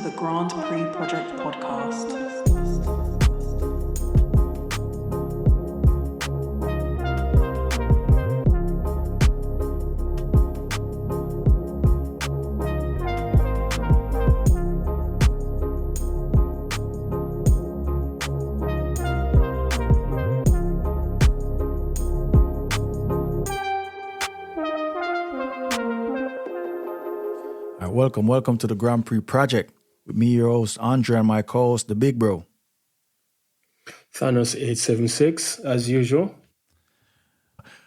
the Grand Prix Project podcast. Welcome to the Grand Prix Project with me, your host, Andre, and my co-host, the Big Bro. Thanos 876, as usual.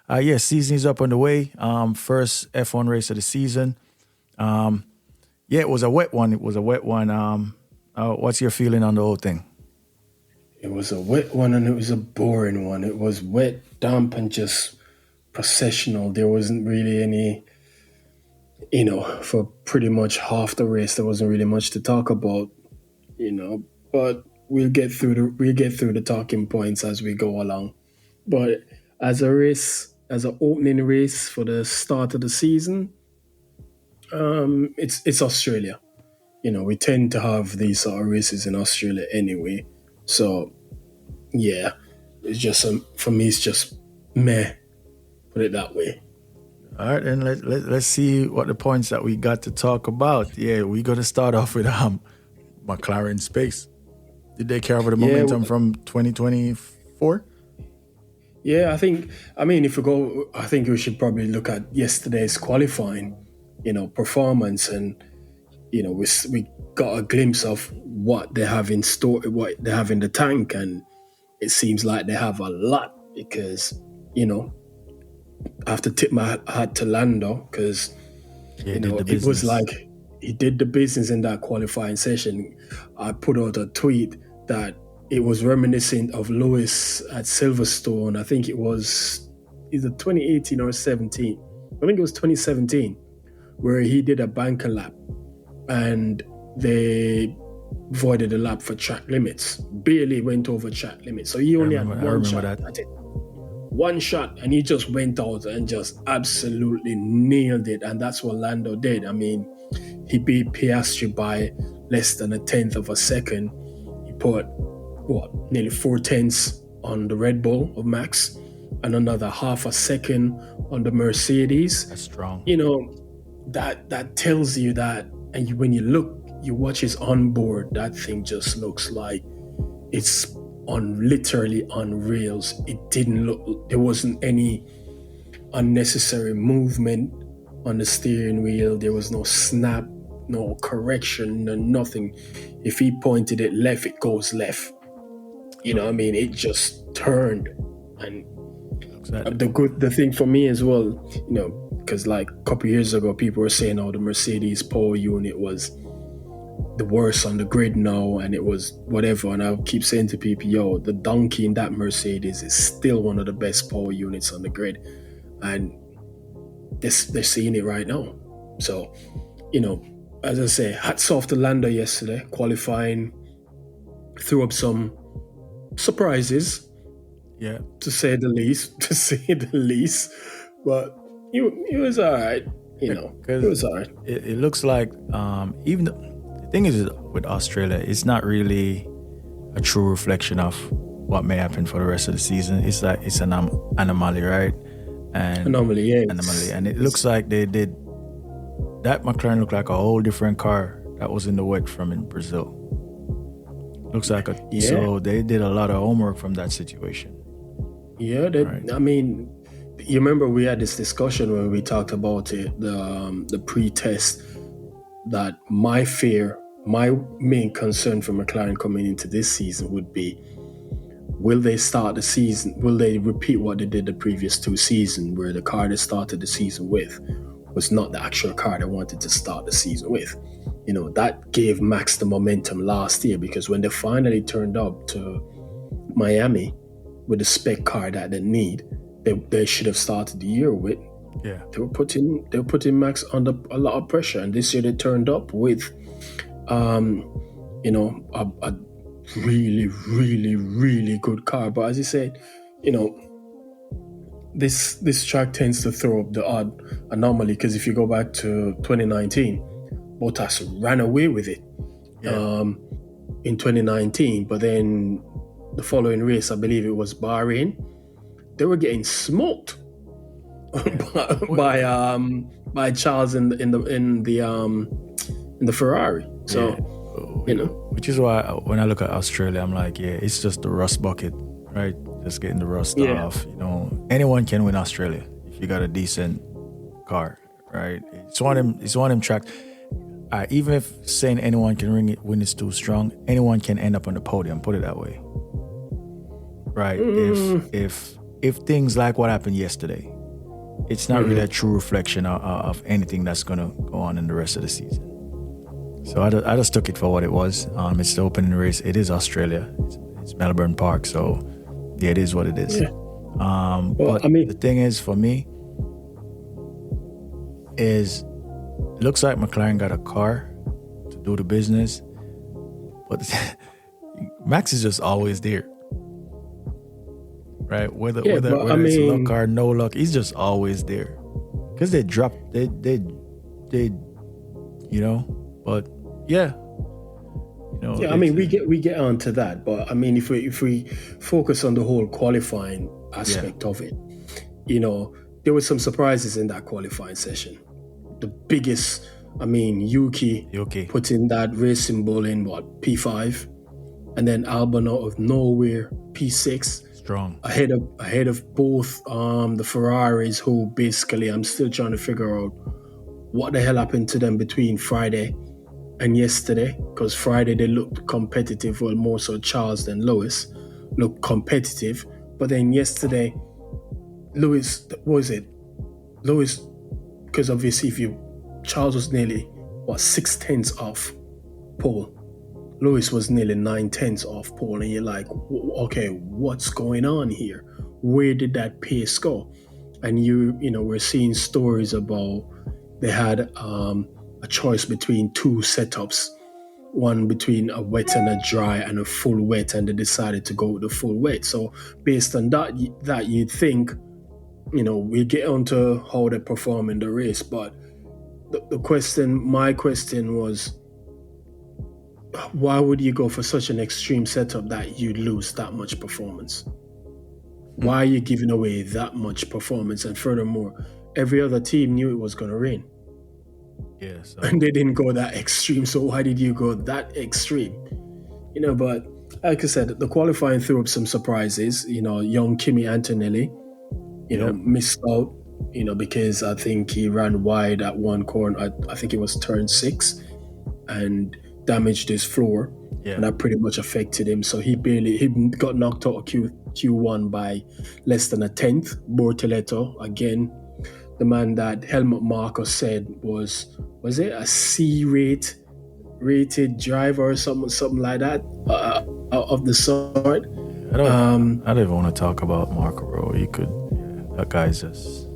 Yes, season is up on the way. First F1 race of the season. It was a wet one. What's your feeling on the whole thing? It was a wet one and it was a boring one. It was wet, damp, and just processional. There wasn't really any... for pretty much half the race, there wasn't really much to talk about, but we'll get through the talking points as we go along. But as an opening race for the start of the season, it's Australia. We tend to have these sort of races in Australia anyway. So yeah, it's just for me, it's just meh, put it that way. All right, and let's see what the points that we got to talk about. Yeah, we're going to start off with McLaren Space. Did they carry over the momentum from 2024? Yeah, I think we should probably look at yesterday's qualifying, performance, and we got a glimpse of what they have in store, what they have in the tank, and it seems like they have a lot because, I have to tip my hat to Lando because it was like he did the business in that qualifying session. I put out a tweet that it was reminiscent of Lewis at Silverstone. I think it was either 2018 or 17. I think it was 2017 where he did a banker lap and they voided a lap for track limits. Barely went over track limits. So he only had one shot. That's it. One shot, and he just went out and just absolutely nailed it. And that's what Lando did. I mean, he beat Piastri by less than a tenth of a second. He put, nearly 4/10 on the Red Bull of Max and another half a second on the Mercedes. That's strong. That tells you that, and when you watch his onboard, that thing just looks like it's literally on rails. It didn't look, there wasn't any unnecessary movement on the steering wheel. There was no snap, no correction, no nothing. If he pointed it left, it goes left. It just turned. And the thing for me as well, because like a couple of years ago, people were saying, the Mercedes power unit was the worst on the grid now, and it was whatever. And I keep saying to people, the donkey in that Mercedes is still one of the best power units on the grid, and they're seeing it right now. So, as I say, hats off to Lando yesterday. Qualifying threw up some surprises, to say the least. But he was all right. It was all right. It looks like even the thing is with Australia, it's not really a true reflection of what may happen for the rest of the season. It's like it's an anomaly, right? Anomaly. And it looks like they did that. McLaren looked like a whole different car that was in the wet from in Brazil. Looks like so they did a lot of homework from that situation. Yeah, right. I mean, you remember we had this discussion when we talked about it, the pre-test, that my main concern for McLaren coming into this season would be, will they start the season, will they repeat what they did the previous two seasons, where the car they started the season with was not the actual car they wanted to start the season with? That gave Max the momentum last year, because when they finally turned up to Miami with the spec car that they need, they should have started the year with. Yeah, they were putting Max under a lot of pressure, and this year they turned up with, a really, really, really good car. But as you said, this track tends to throw up the odd anomaly, because if you go back to 2019, Bottas ran away with it. in 2019, but then the following race, I believe it was Bahrain, they were getting smoked by Charles in the Ferrari. So which is why when I look at Australia, I'm like, yeah, it's just the rust bucket, right? Just getting the rust off. Anyone can win Australia if you got a decent car, right? It's one of them track. Even if saying anyone can win is too strong, anyone can end up on the podium. Put it that way, right? If things like what happened yesterday, it's not really a true reflection of anything that's gonna go on in the rest of the season. So I just took it for what it was. It's the opening race. It is Australia. It's Melbourne Park. So yeah, it is what it is. Yeah. But the thing is, for me, it looks like McLaren got a car to do the business, but Max is just always there, right? Whether it's luck or no luck, he's just always there. Because they dropped, but yeah. We get onto that, but if we focus on the whole qualifying aspect of it, there were some surprises in that qualifying session. The biggest, Yuki putting that racing ball in P5, and then Albon out of nowhere P6, strong ahead of both the Ferraris, who basically I'm still trying to figure out what the hell happened to them between Friday and yesterday, because Friday they looked competitive, well, more so Charles than Lewis looked competitive, but then yesterday Lewis, because obviously Charles was nearly 6/10 off pole, Lewis was nearly 9/10 off pole, and you're like, okay, what's going on here? Where did that pace go? And we're seeing stories about they had a choice between two setups, one between a wet and a dry and a full wet, and they decided to go with the full wet. So based on that you'd think, we get onto how they perform in the race, but my question was, why would you go for such an extreme setup that you'd lose that much performance? Why are you giving away that much performance? And furthermore, every other team knew it was going to rain. Yeah, so. And they didn't go that extreme, so why did you go that extreme? But like I said, the qualifying threw up some surprises. Young Kimi Antonelli, missed out, because I think he ran wide at one corner. I think it was turn 6, and damaged his floor, and that pretty much affected him. So he got knocked out of Q1 by less than a tenth. Bortoleto, again, the man that Helmut Marko said was it a C rated driver or something like that of the sort. I don't even want to talk about Marko, bro. That guy's just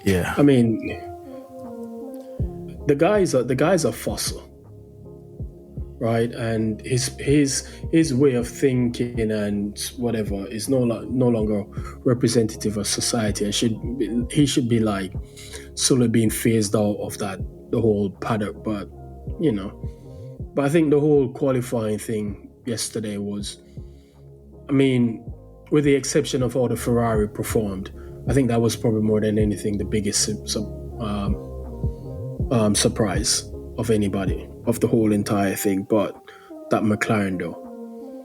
yeah. The guy's a fossil, right? And his way of thinking and whatever is no longer representative of society, and he should be like slowly being phased out of the whole paddock. But I think the whole qualifying thing yesterday was, with the exception of how the Ferrari performed, I think that was probably more than anything the biggest surprise of anybody, of the whole entire thing. But that McLaren, though,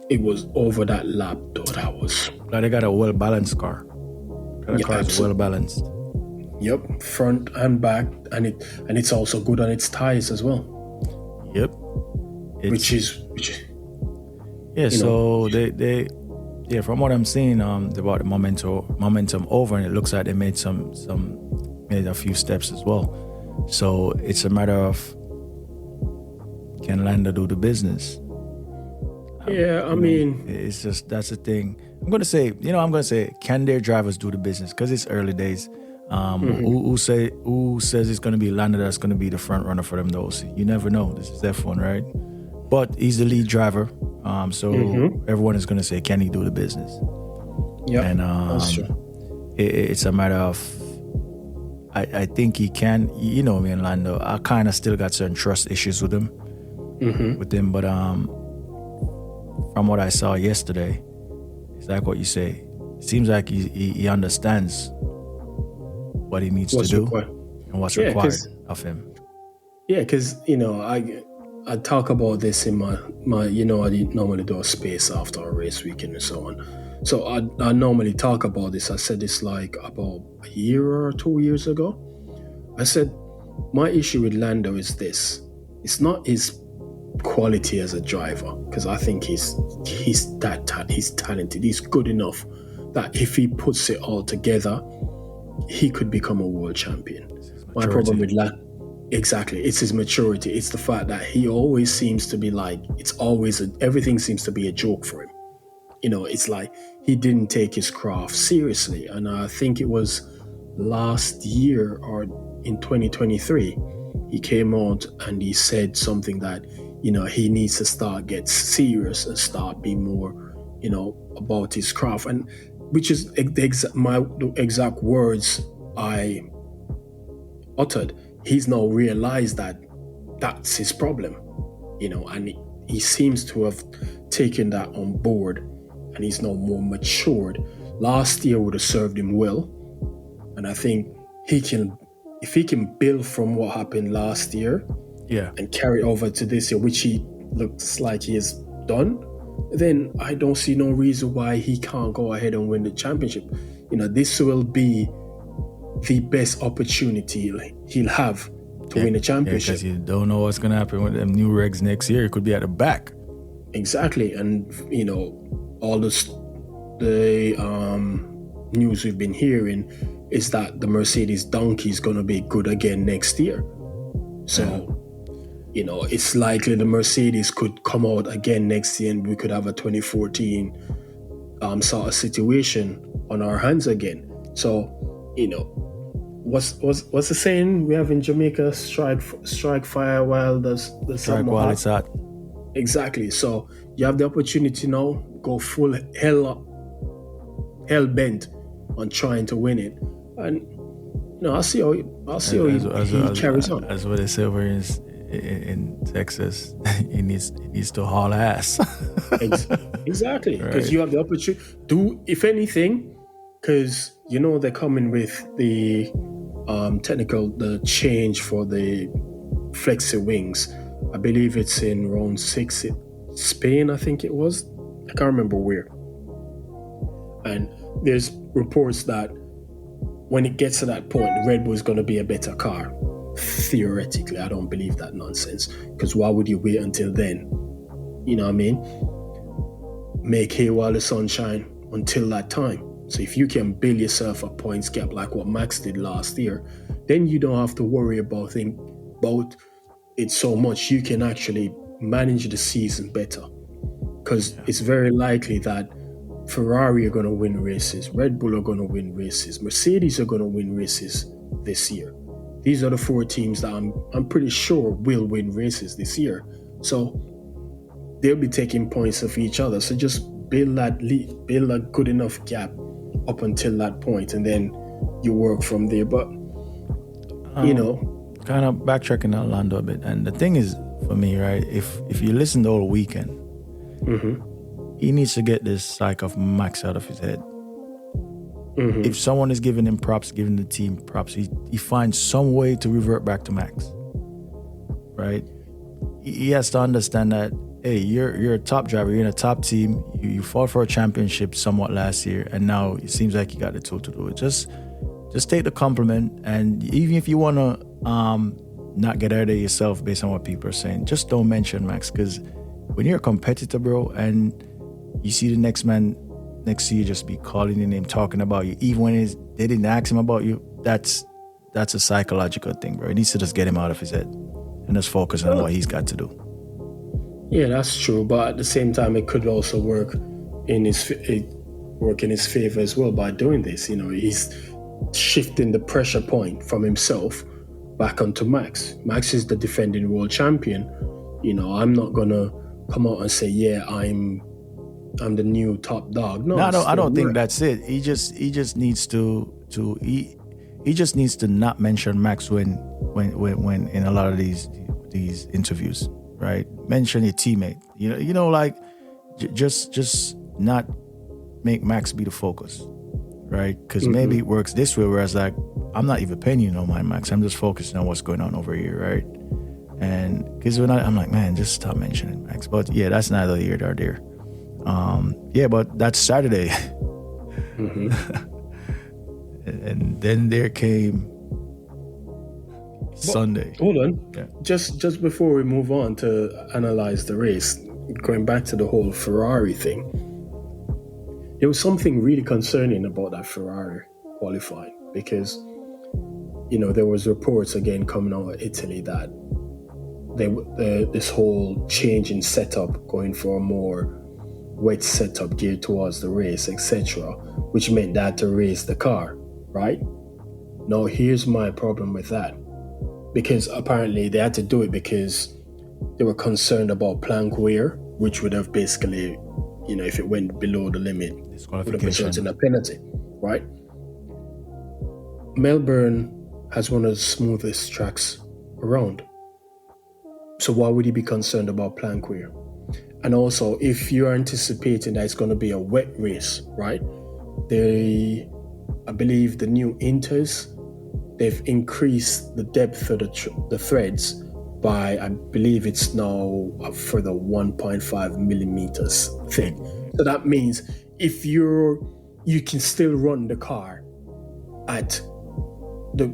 it was over that lap, though. That was... They got a well-balanced car. The car is well-balanced. Yep, front and back, and it's also good on its tires as well. Yep. So they from what I'm seeing, they brought the momentum over, and it looks like they made made a few steps as well. So it's a matter of, can Lando do the business? It's just, that's the thing. I'm gonna say, can their drivers do the business? Because it's early days. Who says it's gonna be Lando that's gonna be the front runner for them though? You never know. This is F1, right? But he's the lead driver, so everyone is gonna say, can he do the business? Yeah, and that's true. It's a matter of I think he can. You know me and Lando. I kind of still got certain trust issues with him. But from what I saw yesterday, it's like what you say. It seems like he understands what he needs to do and what's required of him. Yeah, because I talk about this in my I normally do a space after a race weekend and so on. So I normally talk about this. I said this like about a year or 2 years ago. I said my issue with Lando is this: it's not his quality as a driver, because I think he's talented. He's good enough that if he puts it all together, he could become a world champion. My problem with Lando. Exactly. It's his maturity. It's the fact that he always seems to be like, everything seems to be a joke for him. It's like he didn't take his craft seriously. And I think it was last year or in 2023, he came out and he said something that, he needs to start get serious and start being more, about his craft. And which is the exact words I uttered. He's now realized that that's his problem, and he seems to have taken that on board, and he's now more matured. Last year would have served him well, and I think if he can build from what happened last year, and carry over to this year, which he looks like he has done, then I don't see no reason why he can't go ahead and win the championship. This will be the best opportunity he'll have to win a championship. Because you don't know what's going to happen with them new regs next year. It could be at the back. Exactly. And, all the news we've been hearing is that the Mercedes donkey is going to be good again next year. So, it's likely the Mercedes could come out again next year and we could have a 2014 sort of situation on our hands again. So, what's the saying we have in Jamaica? Strike fire while the strike while it's hot. Exactly. So you have the opportunity now, go full hell bent on trying to win it, and I'll see how he carries on. As what they say over in Texas, he needs to haul ass. Exactly, because you have the opportunity. If anything, because they're coming with the the change for the flexi wings. I believe it's in round 6, Spain, I think it was. I can't remember where. And there's reports that when it gets to that point, Red Bull is going to be a better car. Theoretically, I don't believe that nonsense. Because why would you wait until then? You know what I mean? Make hay while the sun shines until that time. So if you can build yourself a points gap like what Max did last year, then you don't have to worry about it so much. You can actually manage the season better, because it's very likely that Ferrari are going to win races, Red Bull are going to win races, Mercedes are going to win races this year. These are the 4 teams that I'm pretty sure will win races this year. So they'll be taking points of each other. So just build a good enough gap up until that point, and then you work from there. But kind of backtracking Orlando a bit, and the thing is, for me, right, if you listen the whole weekend, he needs to get this psych of Max out of his head. If someone is giving him props, giving the team props, he finds some way to revert back to Max, right? He has to understand that, hey, you're a top driver, you're in a top team, you fought for a championship somewhat last year, and now it seems like you got the tool to do it. Just take the compliment, and even if you want to not get out of yourself based on what people are saying, just don't mention Max, because when you're a competitor, bro, and you see the next man next to you just be calling your name, talking about you, even when they didn't ask him about you, that's a psychological thing, bro. It needs to just get him out of his head and just focus on what he's got to do. Yeah, that's true, but at the same time, it could also work in his favor as well by doing this. He's shifting the pressure point from himself back onto Max. Max is the defending world champion. I'm not gonna come out and say, yeah, I'm the new top dog. No, I don't think that's it. He just needs to he just needs to not mention Max when in a lot of these interviews, right? Mention your teammate. Like just not make Max be the focus, right? Because maybe it works this way, whereas like I'm not even paying you no mind, Max. I'm just focusing on what's going on over here, right? And because I'm like, man, just stop mentioning Max. But yeah, that's neither here nor there. But that's Saturday. And then there came Sunday. Hold on. Yeah. Just before we move on to analyze the race, going back to the whole Ferrari thing, there was something really concerning about that Ferrari qualifying because, there was reports again coming out of Italy that this whole change in setup, going for a more wet setup geared towards the race, etc., which meant that to race the car, right? Now, here's my problem with that. Because apparently they had to do it because they were concerned about plank wear, which would have basically, if it went below the limit, would have resulted in a penalty, right? Melbourne has one of the smoothest tracks around. So why would you be concerned about plank wear? And also, if you're anticipating that it's going to be a wet race, right? I believe the new Inters, they've increased the depth of the threads by, I believe it's now up for the 1.5 millimeters thick. So that means if you can still run the car at the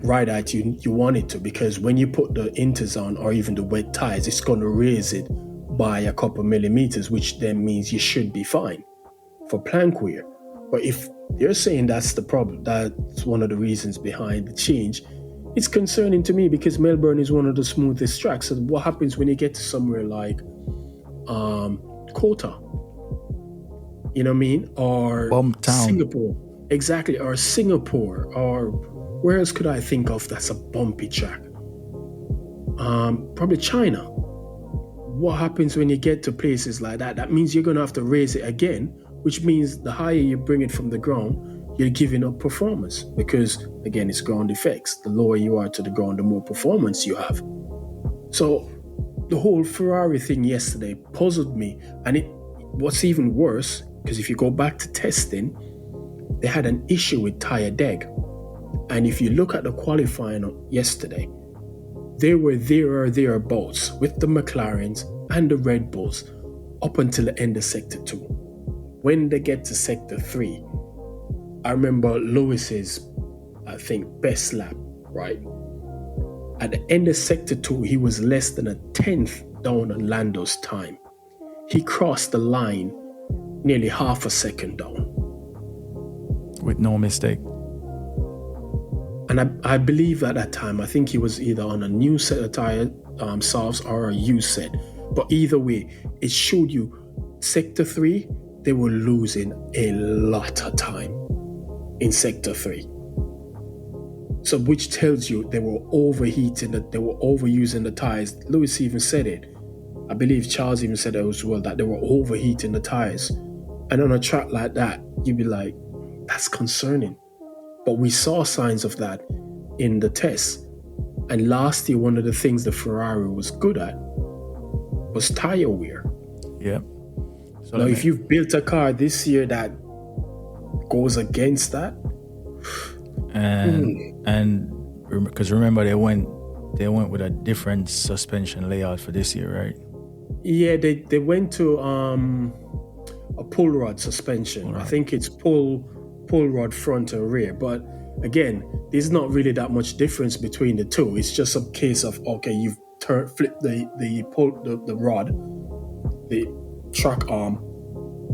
right height you want it to, because when you put the Inters on or even the wet tires, it's going to raise it by a couple millimeters, which then means you should be fine for plank wear. But if you're saying that's the problem, that's one of the reasons behind the change, it's concerning to me because Melbourne is one of the smoothest tracks. So what happens when you get to somewhere like Kota? You know what I mean? Or Bumptown. Singapore. Exactly. Or Singapore. Or where else could I think of that's a bumpy track? Probably China. What happens when you get to places like that? That means you're going to have to raise it again, which means the higher you bring it from the ground, you're giving up performance because, again, it's ground effects. The lower you are to the ground, the more performance you have. So the whole Ferrari thing yesterday puzzled me. And what's even worse, because if you go back to testing, they had an issue with tire deg. And if you look at the qualifying yesterday, they were there or thereabouts with the McLarens and the Red Bulls up until the end of Sector 2. When they get to Sector 3, I remember Lewis's, I think, best lap, right? At the end of Sector 2, he was less than a 10th down on Lando's time. He crossed the line nearly half a second down. With no mistake. And I believe at that time, I think he was either on a new set of tire softs or a used set. But either way, it showed you Sector 3, they were losing a lot of time in Sector 3. So which tells you they were overheating, they were overusing the tires. Lewis even said it. I believe Charles even said it as well, that they were overheating the tires. And on a track like that, you'd be like, that's concerning. But we saw signs of that in the tests. And last year, one of the things the Ferrari was good at was tire wear. Yeah. So now, if you've built a car this year that goes against that, and because remember they went with a different suspension layout for this year, right? Yeah, they went to a pull rod suspension. I think it's pull rod front and rear. But again, there's not really that much difference between the two. It's just a case of, okay, you've flipped the rod, the track arm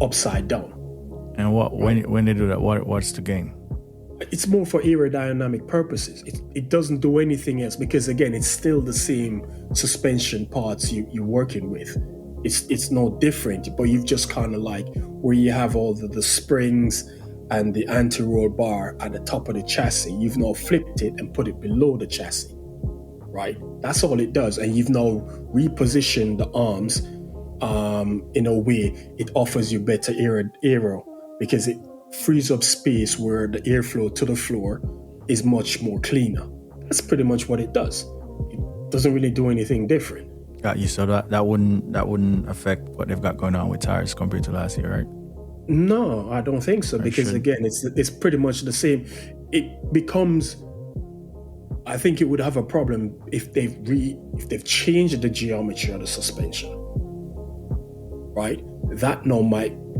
upside down. And when they do that, what's the gain? It's more for aerodynamic purposes. It doesn't do anything else because, again, it's still the same suspension parts you're working with. It's no different, but you've just kind of like where you have all the springs and the anti-roll bar at the top of the chassis, you've now flipped it and put it below the chassis, right? That's all it does. And you've now repositioned the arms in a way it offers you better aero because it frees up space where the airflow to the floor is much more cleaner. That's pretty much what it does. It doesn't really do anything different. Got you. So that wouldn't affect what they've got going on with tires compared to last year, right? No, I don't think so, because again, it's pretty much the same. It becomes, I think it would have a problem if they've changed the geometry of the suspension, right? That now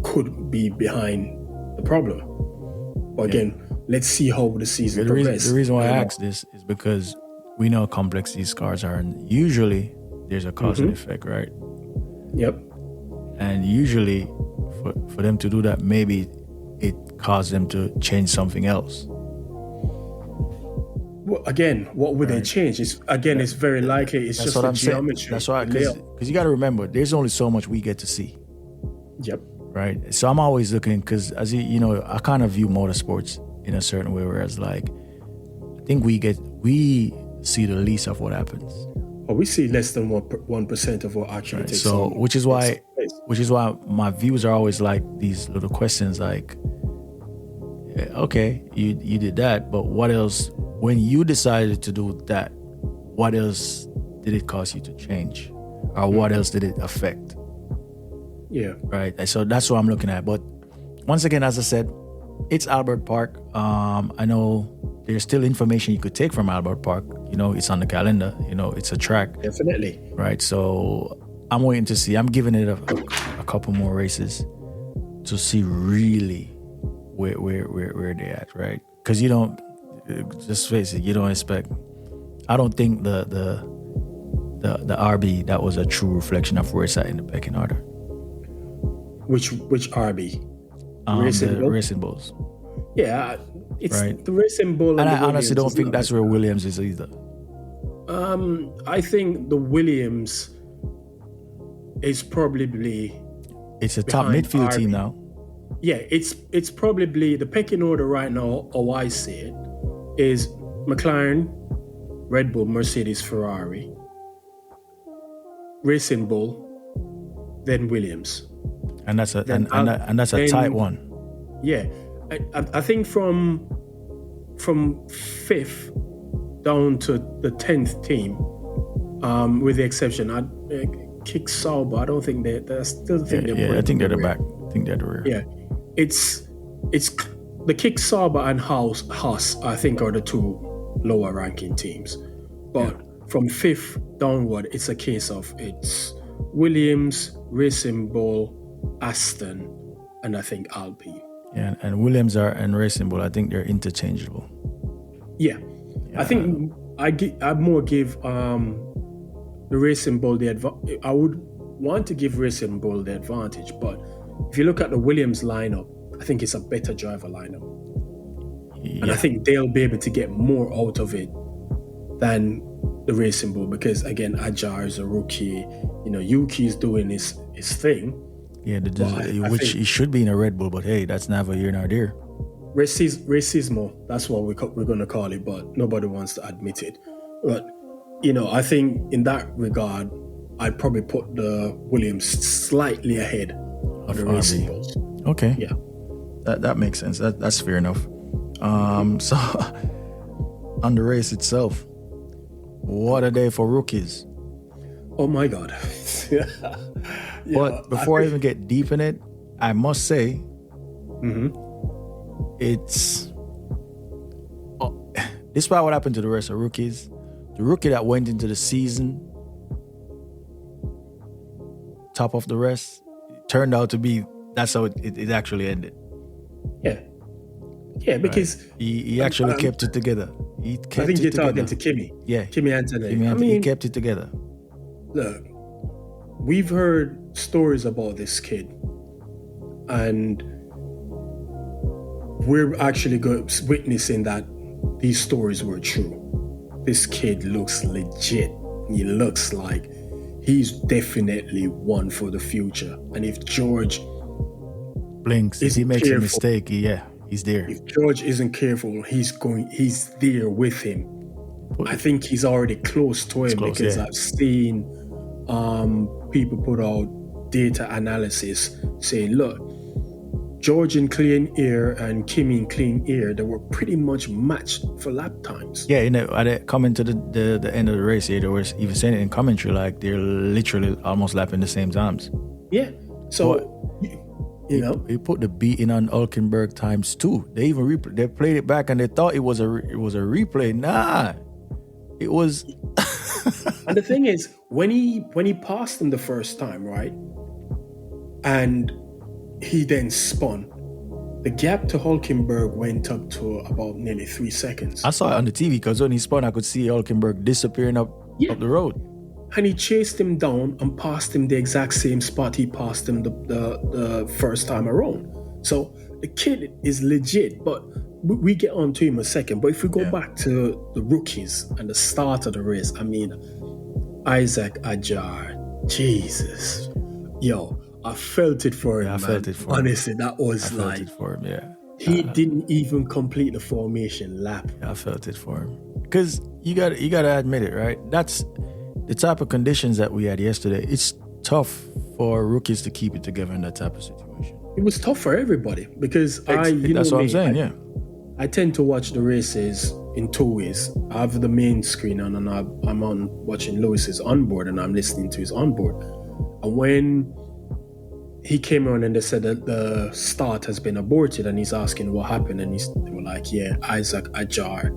could be behind the problem. But again, let's see how the season progresses. The reason why I asked this is because we know how complex these cars are, and usually there's a cause and effect, right? Yep. And usually, for them to do that, maybe it caused them to change something else. Well, again, what would they change? It's very likely it's That's just what the I'm saying. geometry. That's why, because you got to remember, there's only so much we get to see. Yep. Right. So I'm always looking, because as you know, I kind of view motorsports in a certain way, whereas like I think we see the least of what happens. Well, we see less than 1% of what actually takes. So which is why my views are always like these little questions, like, okay, you did that, but what else? When you decided to do that, what else did it cause you to change, or what else did it affect? Yeah. Right. So that's what I'm looking at. But once again, as I said, it's Albert Park. I know there's still information you could take from Albert Park. You know, it's on the calendar. You know, it's a track. Definitely. Right. So I'm waiting to see. I'm giving it a couple more races to see really where they're at. Right. Because you don't, just face it, you don't expect. I don't think the RB, that was a true reflection of where it's at in the pecking order. Which RB? Racing Bulls. Yeah, it's right. The Racing Bull. And I honestly don't think that's where Williams is either. I think the Williams is probably. It's a top midfield RB. team now. Yeah, it's probably the pecking order right now, how I see it, is McLaren, Red Bull, Mercedes, Ferrari, Racing Bull, then Williams. And that's a tight one. Yeah, I think from fifth down to the 10th team, with the exception, Kick Sauber. I don't think I still think they're. Yeah, I think they're the back. I think they're the rear. Yeah, it's the Kick Sauber and Haas. I think are the two lower ranking teams, but from fifth downward, it's a case of it's Williams, Racing Bull, Aston, and I think Alpine. Yeah, and Williams and Racing Bull, I think they're interchangeable. Yeah. I think I more give the Racing Bull the advantage. I would want to give Racing Bull the advantage, but if you look at the Williams lineup, I think it's a better driver lineup. Yeah. And I think they'll be able to get more out of it than the Racing Bull, because again, Hadjar is a rookie. You know, Yuki's doing his thing. Yeah, which he should be in a Red Bull, but hey, that's neither here nor there. Racismo, that's what we're going to call it, but nobody wants to admit it. But, you know, I think in that regard, I'd probably put the Williams slightly ahead of the Racing Bulls. Okay. Yeah. That makes sense. That's fair enough. So, on the race itself, what a day for rookies. Oh my God. But before I even get deep in it, I must say, it's despite what happened to the rest of rookies, the rookie that went into the season top of the rest turned out to be, that's how it actually ended. Yeah, because he actually kept it together. I think you're talking to Kimi. Yeah, Kimi Antonelli. He kept it together. Look, we've heard stories about this kid, and we're actually witnessing that these stories were true. This kid looks legit. He looks like he's definitely one for the future. And if George blinks, if he makes a mistake, he's there. If George isn't careful, he's there with him. I think he's already close to him, because I've seen people put out data analysis saying, look, George in clean air and Kim in clean air, they were pretty much matched for lap times. Yeah, coming to the end of the race here, they were even saying it in commentary, like they're literally almost lapping the same times. Yeah. So, he put the beating on Hulkenberg times 2. They even they played it back and they thought it was a replay. Nah, it was. And the thing is, when he passed him the first time, right, and he then spun, the gap to Hulkenberg went up to about nearly 3 seconds. I saw it on the TV because when he spun, I could see Hulkenberg disappearing up the road. And he chased him down and passed him the exact same spot he passed him the first time around. So the kid is legit, but we get on to him a second. But if we go back to the rookies and the start of the race, I mean, Isack, Hadjar, Jesus, yo, I felt it for him. I felt it for him. Honestly, that was felt it for him. Yeah, he didn't even complete the formation lap. I felt it for him because you got to admit it, right? That's the type of conditions that we had yesterday. It's tough for rookies to keep it together in that type of situation. It was tough for everybody because that's what I'm saying. Yeah, I tend to watch the races in 2 ways. I have the main screen on, and I'm on watching Lewis's onboard, and I'm listening to his onboard. And when he came on and they said that the start has been aborted, and he's asking what happened, and they were like, "Yeah, Isack Hadjar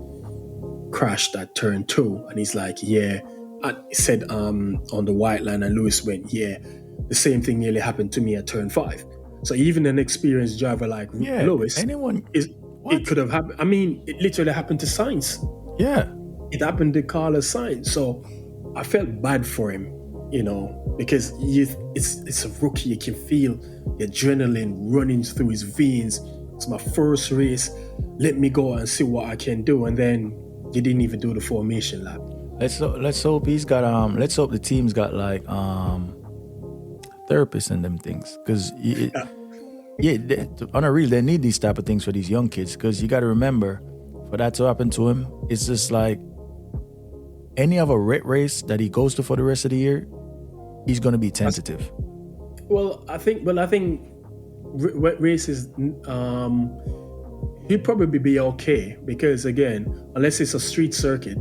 crashed at turn 2," and he's like, "Yeah." I said on the white line, and Lewis went, "Yeah, the same thing nearly happened to me at turn 5." So even an experienced driver like Lewis, it could have happened. I mean, it literally happened to Sainz. Yeah, it happened to Carlos Sainz. So I felt bad for him, because it's a rookie. You can feel the adrenaline running through his veins. It's my first race. Let me go and see what I can do. And then you didn't even do the formation lap. Let's hope he's got let's hope the team's got like therapists and them things, because on a real, they need these type of things for these young kids, because you got to remember, for that to happen to him, it's just like any other race that he goes to for the rest of the year, he's going to be tentative. Well, I think races, he'll probably be okay, because again, unless it's a street circuit,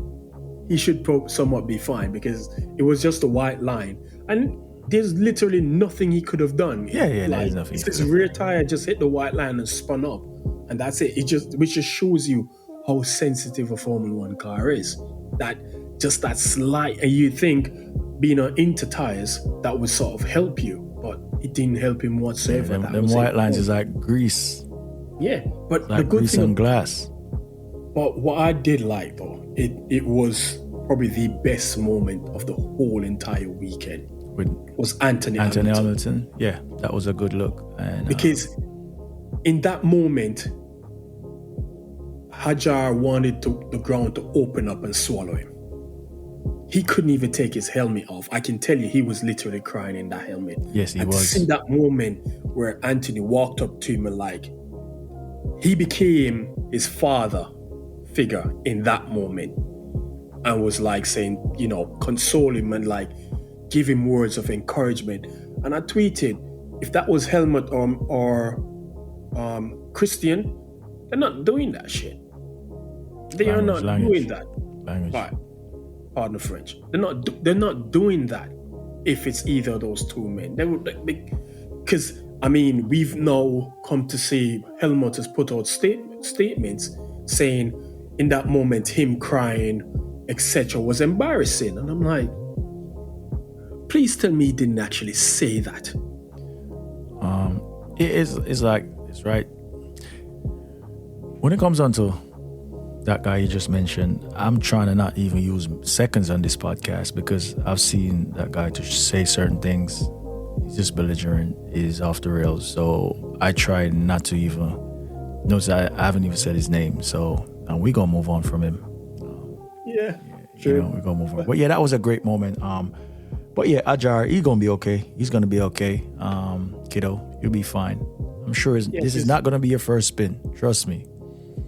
he should somewhat be fine, because it was just a white line. And there's literally nothing he could have done. There's nothing. His rear tire just hit the white line and spun up. And that's it. Which just shows you how sensitive a Formula 1 car is. That slight, and you think being on inter tires, that would sort of help you, but it didn't help him whatsoever. Them white lines is like grease. Yeah, but like the good grease thing on glass. But what I did like, though, it was probably the best moment of the whole entire weekend. Was Anthony Hamilton. Yeah, that was a good look. And, because in that moment, Hadjar wanted the ground to open up and swallow him. He couldn't even take his helmet off. I can tell you, he was literally crying in that helmet. Yes, he was. To see that moment where Anthony walked up to him and he became his father figure in that moment, and was saying, console him and give him words of encouragement. And I tweeted, if that was Helmut or Christian, they're not doing that shit. They are not doing that. Right. Pardon the French. They're not doing that if it's either of those two men. They would, because we've now come to see Helmut has put out statements saying in that moment him crying, etc., was embarrassing. And I'm like, please tell me he didn't actually say that. It's right. When it comes on to that guy you just mentioned, I'm trying to not even use seconds on this podcast, because I've seen that guy to say certain things. He's just belligerent. He's off the rails. So I try not to even notice. I haven't even said his name. So we're going to move on from him. Sure. We're going to move on. But yeah, that was a great moment. But yeah, Hadjar, he's going to be okay. He's going to be okay. Kiddo, you'll be fine. I'm sure this is not going to be your first spin. Trust me.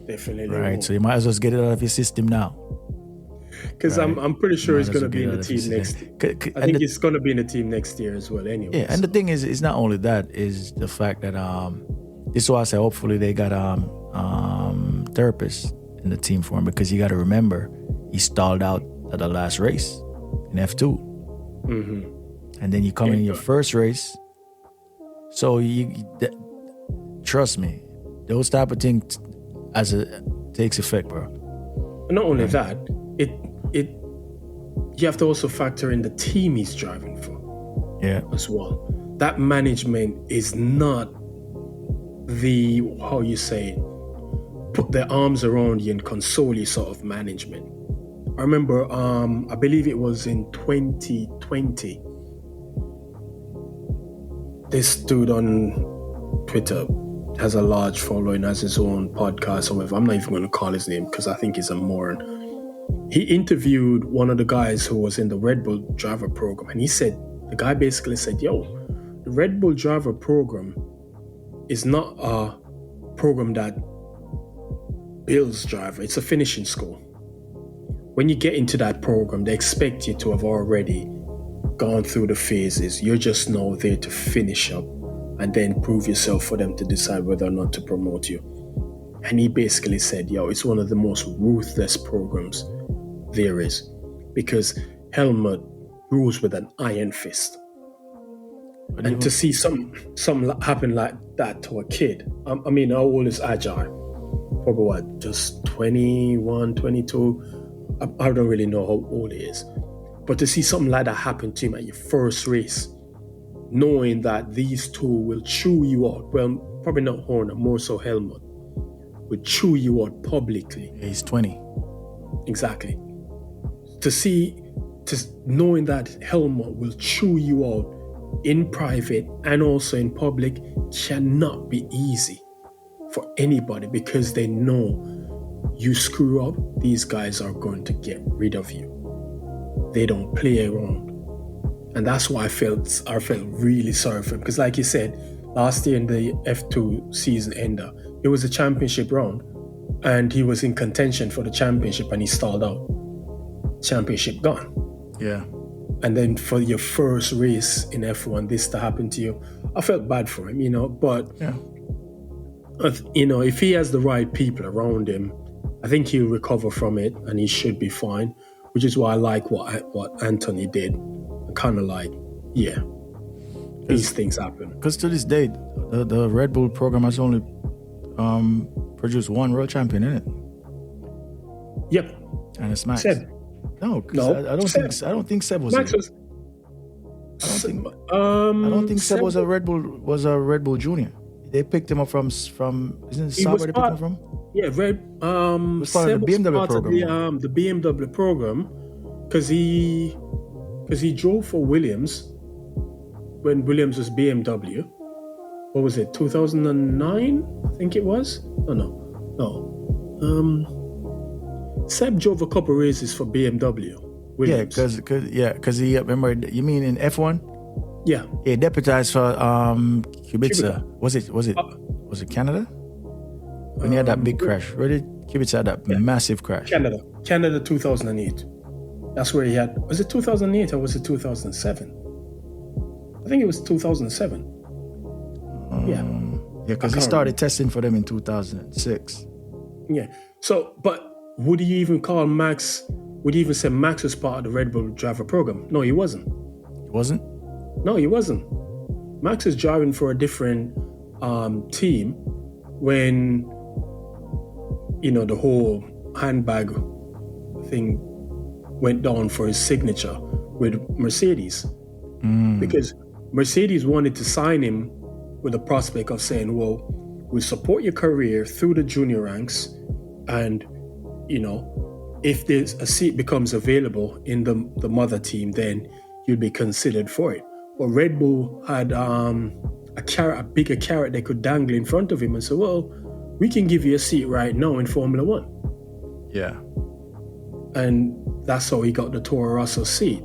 Definitely. Right. So you might as well get it out of your system now. Because I'm pretty sure he's going to be in the team next year. I think he's going to be in the team next year as well anyway. Yeah, and the thing is, it's not only that, is the fact that this is why I say hopefully they got therapists in the team for him, because you got to remember he stalled out at the last race in F2, and then you come in your first race. So trust me, those type of things takes effect, bro. Not only that, you have to also factor in the team he's driving for. Yeah. As well. That management is not the, how you say, put their arms around you and console you sort of management. I remember, I believe it was in 2020, this dude on Twitter has a large following, has his own podcast or whatever. I'm not even going to call his name because I think he's a moron. He interviewed one of the guys who was in the Red Bull driver program, and the guy basically said, yo, the Red Bull driver program is not a program that builds driver. It's a finishing school. When you get into that program, they expect you to have already gone through the phases. You're just now there to finish up and then prove yourself for them to decide whether or not to promote you. And he basically said, yo, it's one of the most ruthless programs there is, because Helmut rules with an iron fist. And to see some happen like that to a kid, I mean, how old is Hadjar? Probably what, just 21, 22? I don't really know how old he is. But to see something like that happen to him at your first race, knowing that these two will chew you out, well, probably not Horner, more so Helmut, will chew you out publicly. He's 20. Exactly. Knowing that Helmut will chew you out in private and also in public cannot be easy for anybody, because they know you screw up, these guys are going to get rid of you. They don't play around. And that's why I felt really sorry for him, because like you said, last year in the F2 season ender, it was a championship round and he was in contention for the championship and he stalled out. Championship gone. Yeah. And then for your first race in F1, this to happen to you, I felt bad for him, but yeah. If he has the right people around him, I think he'll recover from it and he should be fine, which is why I like what Anthony did. Kind of like, yeah, these things happen. Because to this day, the Red Bull program has only produced one world champion in it. Yep. And it's Max. Seb. No, I don't think Seb was. Max was. I don't think Seb was a Red Bull junior. They picked him up from isn't it Sauber they picked him from? Yeah, was part of the BMW program. The BMW program, because he drove for Williams when Williams was BMW. What was it, 2009? I think it was. No. Seb drove a couple races for BMW. Williams. Yeah, because he remember. You mean in F1? Yeah. He deputized for Kubica. Was it Canada? When he had that big crash. Where did Kubica had that massive crash? Canada 2008. That's where he had. Was it 2008 or was it 2007? I think it was 2007. Yeah, because he started testing for them in 2006. Yeah. So, but would you even call Max? Would you even say Max was part of the Red Bull driver program? No, he wasn't. He wasn't? No, he wasn't. Max is driving for a different team when the whole handbag thing went down for his signature with Mercedes. Because Mercedes wanted to sign him with the prospect of saying, well, we'll support your career through the junior ranks, and if there's a seat becomes available in the mother team, then you'll be considered for it. But Red Bull had a bigger carrot they could dangle in front of him and say, well, we can give you a seat right now in Formula One. Yeah. And that's how he got the Toro Rosso seat.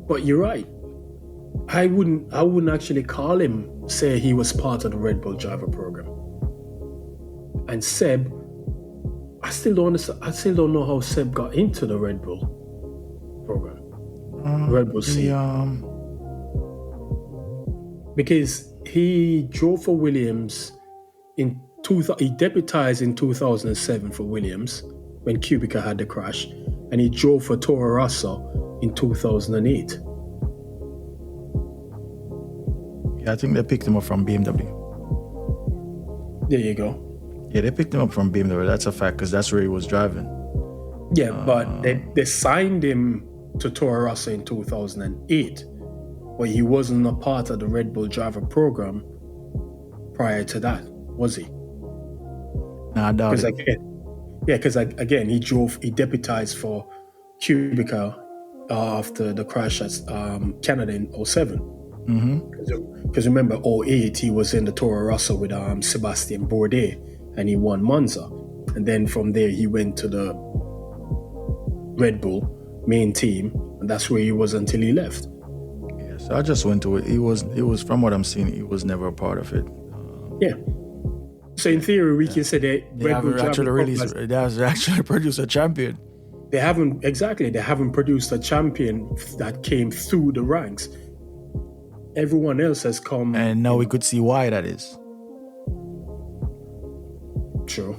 But you're right. I wouldn't actually call him, say he was part of the Red Bull driver program. And Seb, I still don't know how Seb got into the Red Bull program. Red Bull seat. Because he drove for Williams he deputized in 2007 for Williams when Kubica had the crash, and he drove for Toro Rosso in 2008. Yeah, I think they picked him up from BMW. There you go. Yeah, they picked him up from BMW. That's a fact, because that's where he was driving. Yeah, but they signed him to Toro Rosso in 2008, but he wasn't a part of the Red Bull driver program prior to that, was he? Nah, I doubt it. Because again, he deputized for Kubica after the crash at Canada in 07. Because remember, 08, he was in the Toro Rosso with Sebastian Bourdais, and he won Monza. And then from there, he went to the Red Bull main team, and that's where he was until he left. Yeah, so I just went to it. He was from what I'm seeing, he was never a part of it. Yeah. So in theory, we can say that They haven't actually produced a champion. They haven't produced a champion that came through the ranks. Everyone else has come, and now we could see why that is. True.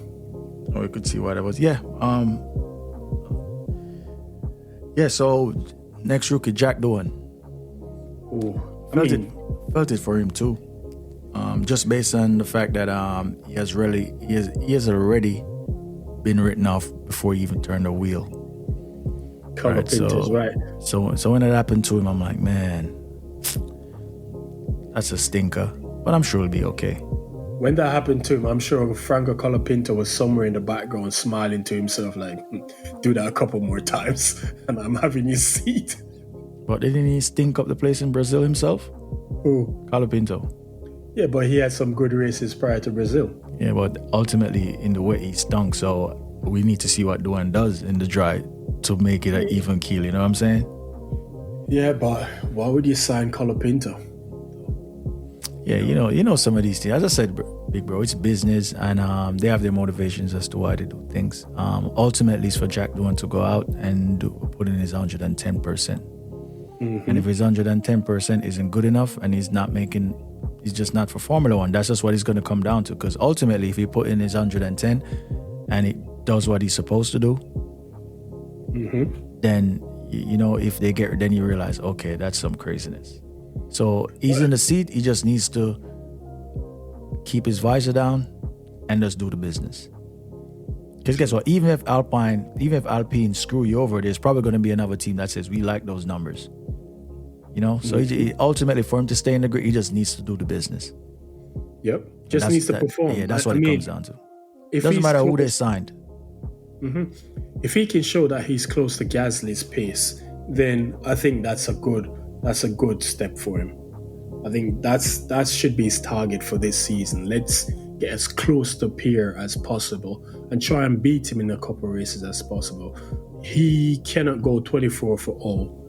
Or we could see why that was. Yeah. So next rookie, Jack Doohan. Felt it for him too. Just based on the fact that he has already been written off before he even turned the wheel. Right? So when it happened to him, I'm like, man, that's a stinker. But I'm sure he'll be okay. When that happened to him, I'm sure Franco Colapinto was somewhere in the background smiling to himself like, do that a couple more times and I'm having your seat. But didn't he stink up the place in Brazil himself? Who? Colapinto. Yeah, but he had some good races prior to Brazil. Yeah, but ultimately in the way he stunk, so we need to see what Doohan does in the dry to make it an even keel, you know what I'm saying? Yeah, but why would you sign Colapinto? Yeah, you know some of these things. As I said, big bro, it's business, and they have their motivations as to why they do things. Ultimately, it's for Jack Doohan to go out and put in his 110%. And if his 110% isn't good enough, and he's just not for Formula One, that's just what he's going to come down to. Because ultimately, if he put in his 110 and he does what he's supposed to do, then if they get, then you realize, okay, that's some craziness. So he's in the seat. He just needs to keep his visor down and just do the business. Because guess what? Even if Alpine screw you over, there's probably going to be another team that says we like those numbers. So he ultimately, for him to stay in the grid, he just needs to do the business. Yep, needs to perform. Yeah, that's what it comes down to. It doesn't matter who they signed. If he can show that he's close to Gasly's pace, then I think that's a good step for him. I think that should be his target for this season. Let's get as close to Pierre as possible and try and beat him in a couple of races as possible. He cannot go 24 for all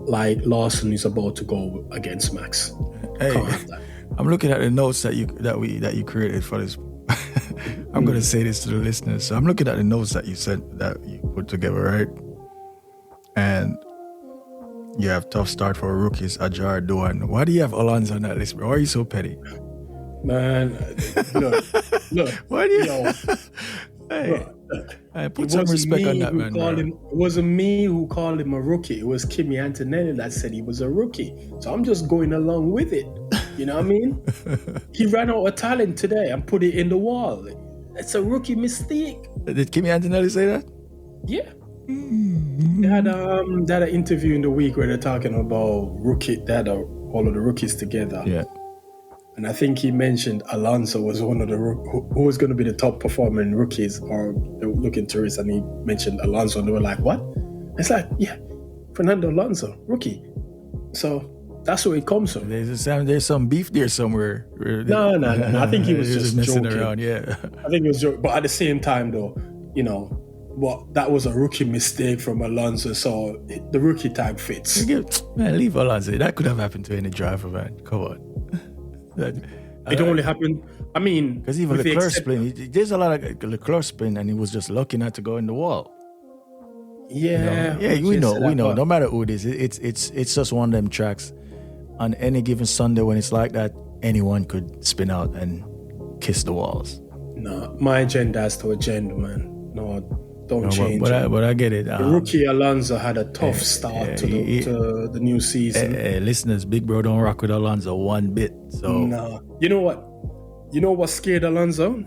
like Lawson is about to go against Max. Hey, I'm looking at the notes that you created for this. I'm going to say this to the listeners. So I'm looking at the notes that you sent, that you put together, right? And you have tough start for rookies, Hadjar, Doohan. Why do you have Alonso on that list, bro? Why are you so petty? Man, look. Why do you? Hey, put some respect on that, man. It wasn't me who called him a rookie. It was Kimi Antonelli that said he was a rookie. So I'm just going along with it. You know what I mean? He ran out of talent today and put it in the wall. It's a rookie mistake. Did Kimi Antonelli say that? Yeah. They had an interview in the week where they're talking about they had all of the rookies together. Yeah. And I think he mentioned Alonso was one of who was going to be the top performing rookies, or they were looking to race, and he mentioned Alonso, and they were like, what? It's like, yeah, Fernando Alonso, rookie. So that's where it comes from. There's some beef there somewhere. No. I think he was just messing joking. Around, yeah. I think he was joking. But at the same time, though, that was a rookie mistake from Alonso, so the rookie tag fits. Man, leave Alonso. That could have happened to any driver, man. Come on. It only happened, I mean... Because even Leclerc spin, there's a lot of Leclerc spin, and he was just lucky not to go in the wall. Yeah. We know. No matter who it is, it's just one of them tracks. On any given Sunday when it's like that, anyone could spin out and kiss the walls. No, my agenda is to agenda, man. No, don't change but it. I get it. Rookie Alonso had a tough start to the new season. Listeners, Big Bro don't rock with Alonso one bit. So No. You know what? You know what scared Alonso?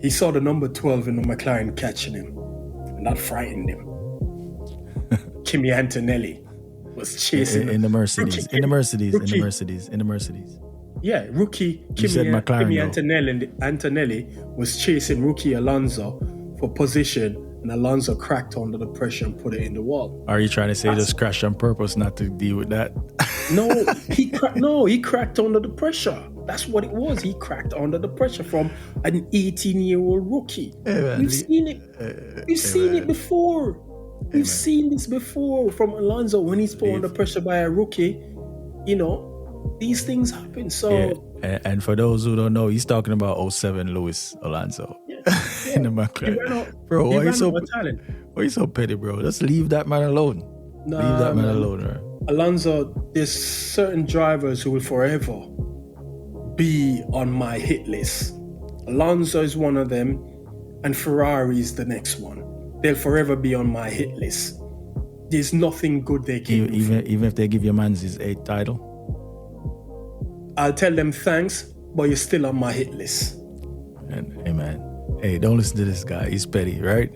He saw the number 12 in the McLaren catching him. And that frightened him. Kimi Antonelli was chasing in the Mercedes. Rookie, In the Mercedes. rookie. In the Mercedes. In the Mercedes. Yeah, rookie said Kimi McLaren, Antonelli was chasing rookie Alonso for position, and Alonso cracked under the pressure and put it in the wall. Are you trying to say he just crashed on purpose not to deal with that? No, he cracked under the pressure. That's what it was. He cracked under the pressure from an 18-year-old rookie. We've seen it. We've seen it before. We've seen this before from Alonso when he's put under pressure by a rookie. You know, these things happen. So, and for those who don't know, he's talking about 07 Lewis Alonso in the McLaren. Bro, why you so petty, bro? Just leave that man alone. Leave that man alone, right? Alonso, there's certain drivers who will forever be on my hit list. Alonso is one of them, and Ferrari is the next one. They'll forever be on my hit list. There's nothing good they can do. Even if they give your man his 8th title? I'll tell them thanks, but you're still on my hit list. Hey, man. Hey, don't listen to this guy. He's petty, right?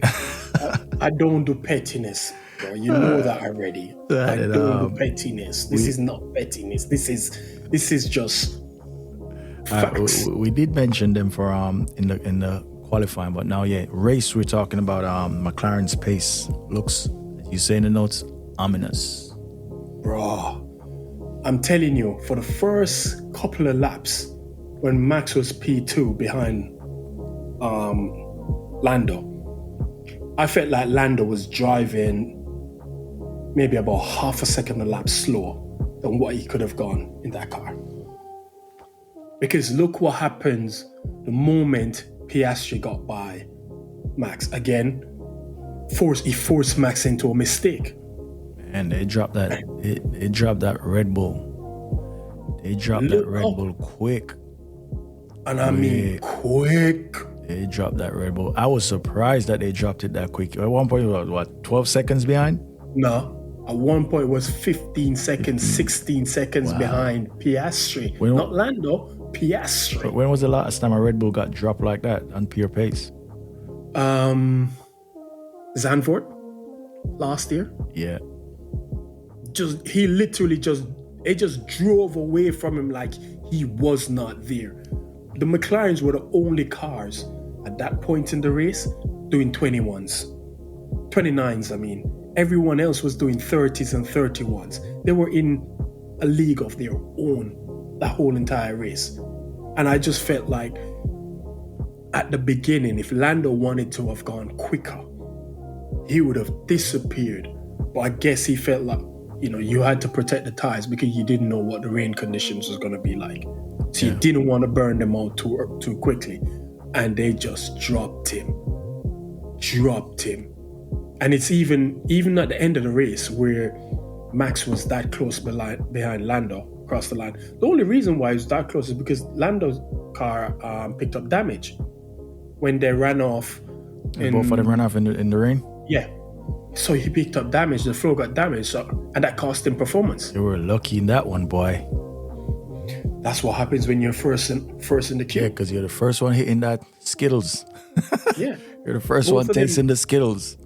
I don't do pettiness, bro. You know that already. I don't do pettiness. This is not pettiness. This is just facts. We did mention them for in the qualifying, but now race we're talking about McLaren's pace looks, as you say in the notes, ominous. Bro, I'm telling you, for the first couple of laps, when Max was P2 behind Lando, I felt like Lando was driving maybe about half a second a lap slower than what he could have gone in that car. Because look what happens the moment Piastri got by Max. Again, he forced Max into a mistake. And they dropped that. It dropped that Red Bull. They dropped that Red Bull quick. And I mean quick. They dropped that Red Bull. I was surprised that they dropped it that quick. At one point, it was what, 12 seconds behind? No. At one point, it was 15 seconds, 16 seconds behind Piastri. Not Lando, Piastri. When was the last time a Red Bull got dropped like that on pure pace? Zandvoort last year. Yeah. He literally just drove away from him like he was not there. The McLarens were the only cars at that point in the race doing 29s, I mean. Everyone else was doing 30s and 31s. They were in a league of their own that whole entire race. And I just felt like at the beginning, if Lando wanted to have gone quicker, he would have disappeared. But I guess he felt like, you had to protect the tires because you didn't know what the rain conditions was going to be like. So you didn't want to burn them out too quickly. And they just dropped him. And it's even at the end of the race where Max was that close behind Lando across the line. The only reason why he was that close is because Lando's car picked up damage when they ran off. Both of them ran off in the rain? Yeah. So he picked up damage. The floor got damaged, and that cost him performance. You were lucky in that one, boy. That's what happens when you're first in the queue. Yeah, because you're the first one hitting that Skittles. Yeah. You're the first one tasting the Skittles.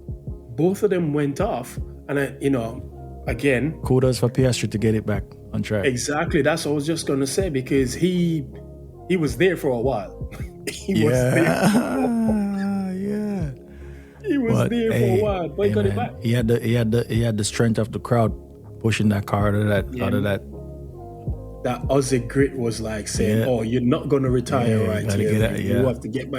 Both of them went off, and again, kudos for Piastri to get it back on track. Exactly, that's what I was just gonna say, because he was there for a while. He was there for a while, but he got it back. He had the strength of the crowd pushing that car out of that. That Aussie grit was like saying, "Oh, you're not gonna retire right here. You have to get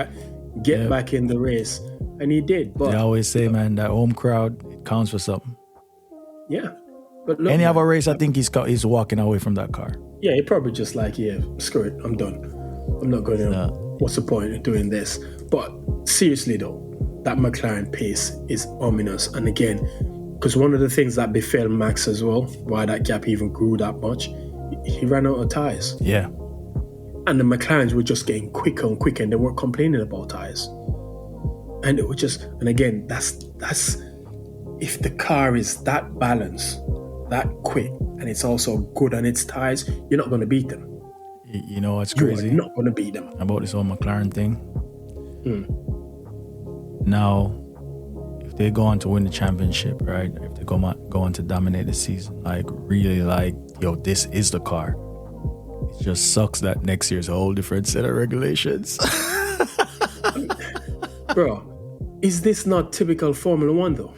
back in the race." And he did. But they always say, man, that home crowd, it counts for something. Yeah. But look, any other race, I think he's walking away from that car. Yeah, he probably just like, screw it, I'm done. I'm not going to, what's the point of doing this? But seriously though, that McLaren pace is ominous. And again, because one of the things that befell Max as well, why that gap even grew that much, he ran out of tires. Yeah. And the McLarens were just getting quicker and quicker, and they weren't complaining about tires. And it was just, and again, that's if the car is that balanced, that quick, and it's also good on its tires, you're not going to beat them. You know what's crazy? You're not going to beat them. About this whole McLaren thing. Now, if they go on to win the championship, right? If they go on to dominate the season, like really, like, yo, this is the car. It just sucks that next year's a whole different set of regulations. Bro, is this not typical Formula One though?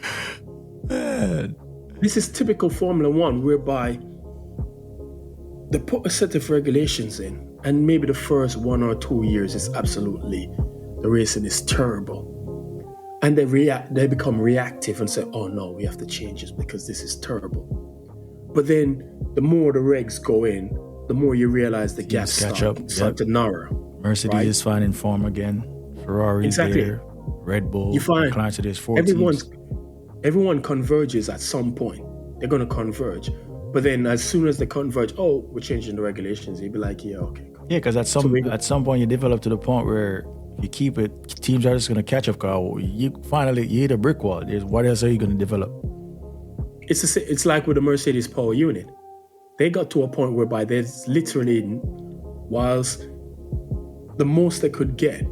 Man. This is typical Formula One, whereby they put a set of regulations in, and maybe the first 1 or 2 years is absolutely, the racing is terrible. And they become reactive and say, oh no, we have to change this because this is terrible. But then the more the regs go in, the more you realize the gaps start to narrow. Mercedes is finding form again. Ferrari there. Red Bull. You find McLaren today's 14. Everyone converges at some point. They're going to converge. But then as soon as they converge, oh, we're changing the regulations. You'd be like, yeah, okay. Cool. Yeah, because at some point you develop to the point where if you keep it, teams are just going to catch up. You hit a brick wall. What else are you going to develop? It's like with the Mercedes power unit. They got to a point whereby there's literally, whilst the most they could get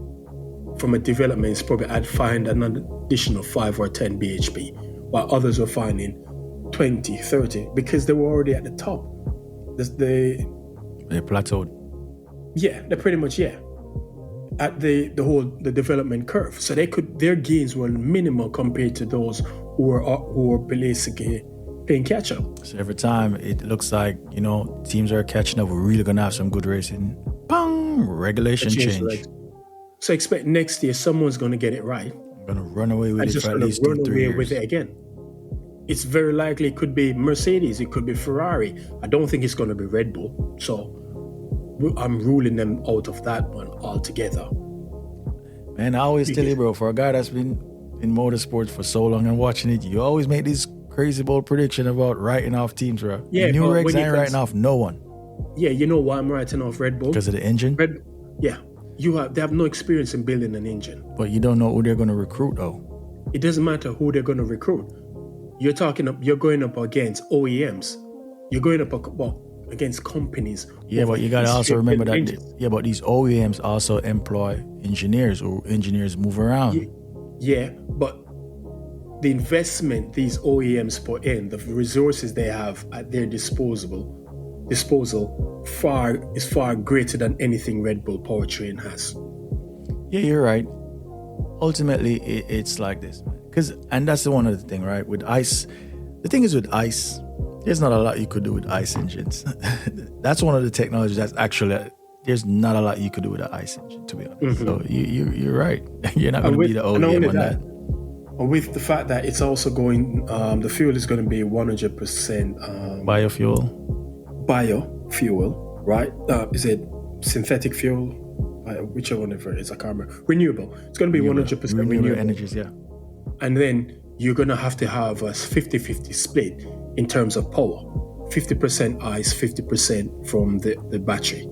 from a development is probably I'd find an additional 5 or 10 bhp, while others were finding 20, 30, because they were already at the top. They plateaued. Yeah, they're pretty much, at the development curve. So their gains were minimal compared to those who were basically playing catch up. So every time it looks like, teams are catching up, we're really gonna have some good racing. Bang! Regulation change. So expect next year someone's gonna get it right. I'm gonna run away with it for at least 2-3 years. With it again. It's very likely it could be Mercedes, it could be Ferrari. I don't think it's gonna be Red Bull. So I'm ruling them out of that one altogether. Man, I always tell you, bro, for a guy that's been in motorsports for so long and watching it, you always make this crazy bold prediction about writing off teams, bro. Yeah, new regs ain't writing off no one. Yeah, you know why I'm writing off Red Bull? Because of the engine? They have no experience in building an engine. But you don't know who they're going to recruit, though. It doesn't matter who they're going to recruit. You're going up against OEMs. You're going up against companies. Yeah, but you got to also remember that. Yeah, but these OEMs also employ engineers, or engineers move around. Yeah, but the investment these OEMs put in, the resources they have at their disposal is far greater than anything Red Bull powertrain has. Yeah, you're right. Ultimately, it's like this, and that's the one other thing, right? With ICE, the thing is with ICE, there's not a lot you could do with ICE engines. That's one of the technologies that's actually, there's not a lot you could do with an ICE engine, to be honest. Mm-hmm. So you're right. You're not going to be the OEM on that. With the fact that it's also going, the fuel is going to be 100% biofuel, right? Is it synthetic fuel? Whichever one it is, I can't remember. Renewable. It's going to be 100% renewable energies, yeah. And then you're going to have a 50-50 split in terms of power. 50% ICE, 50% from the battery.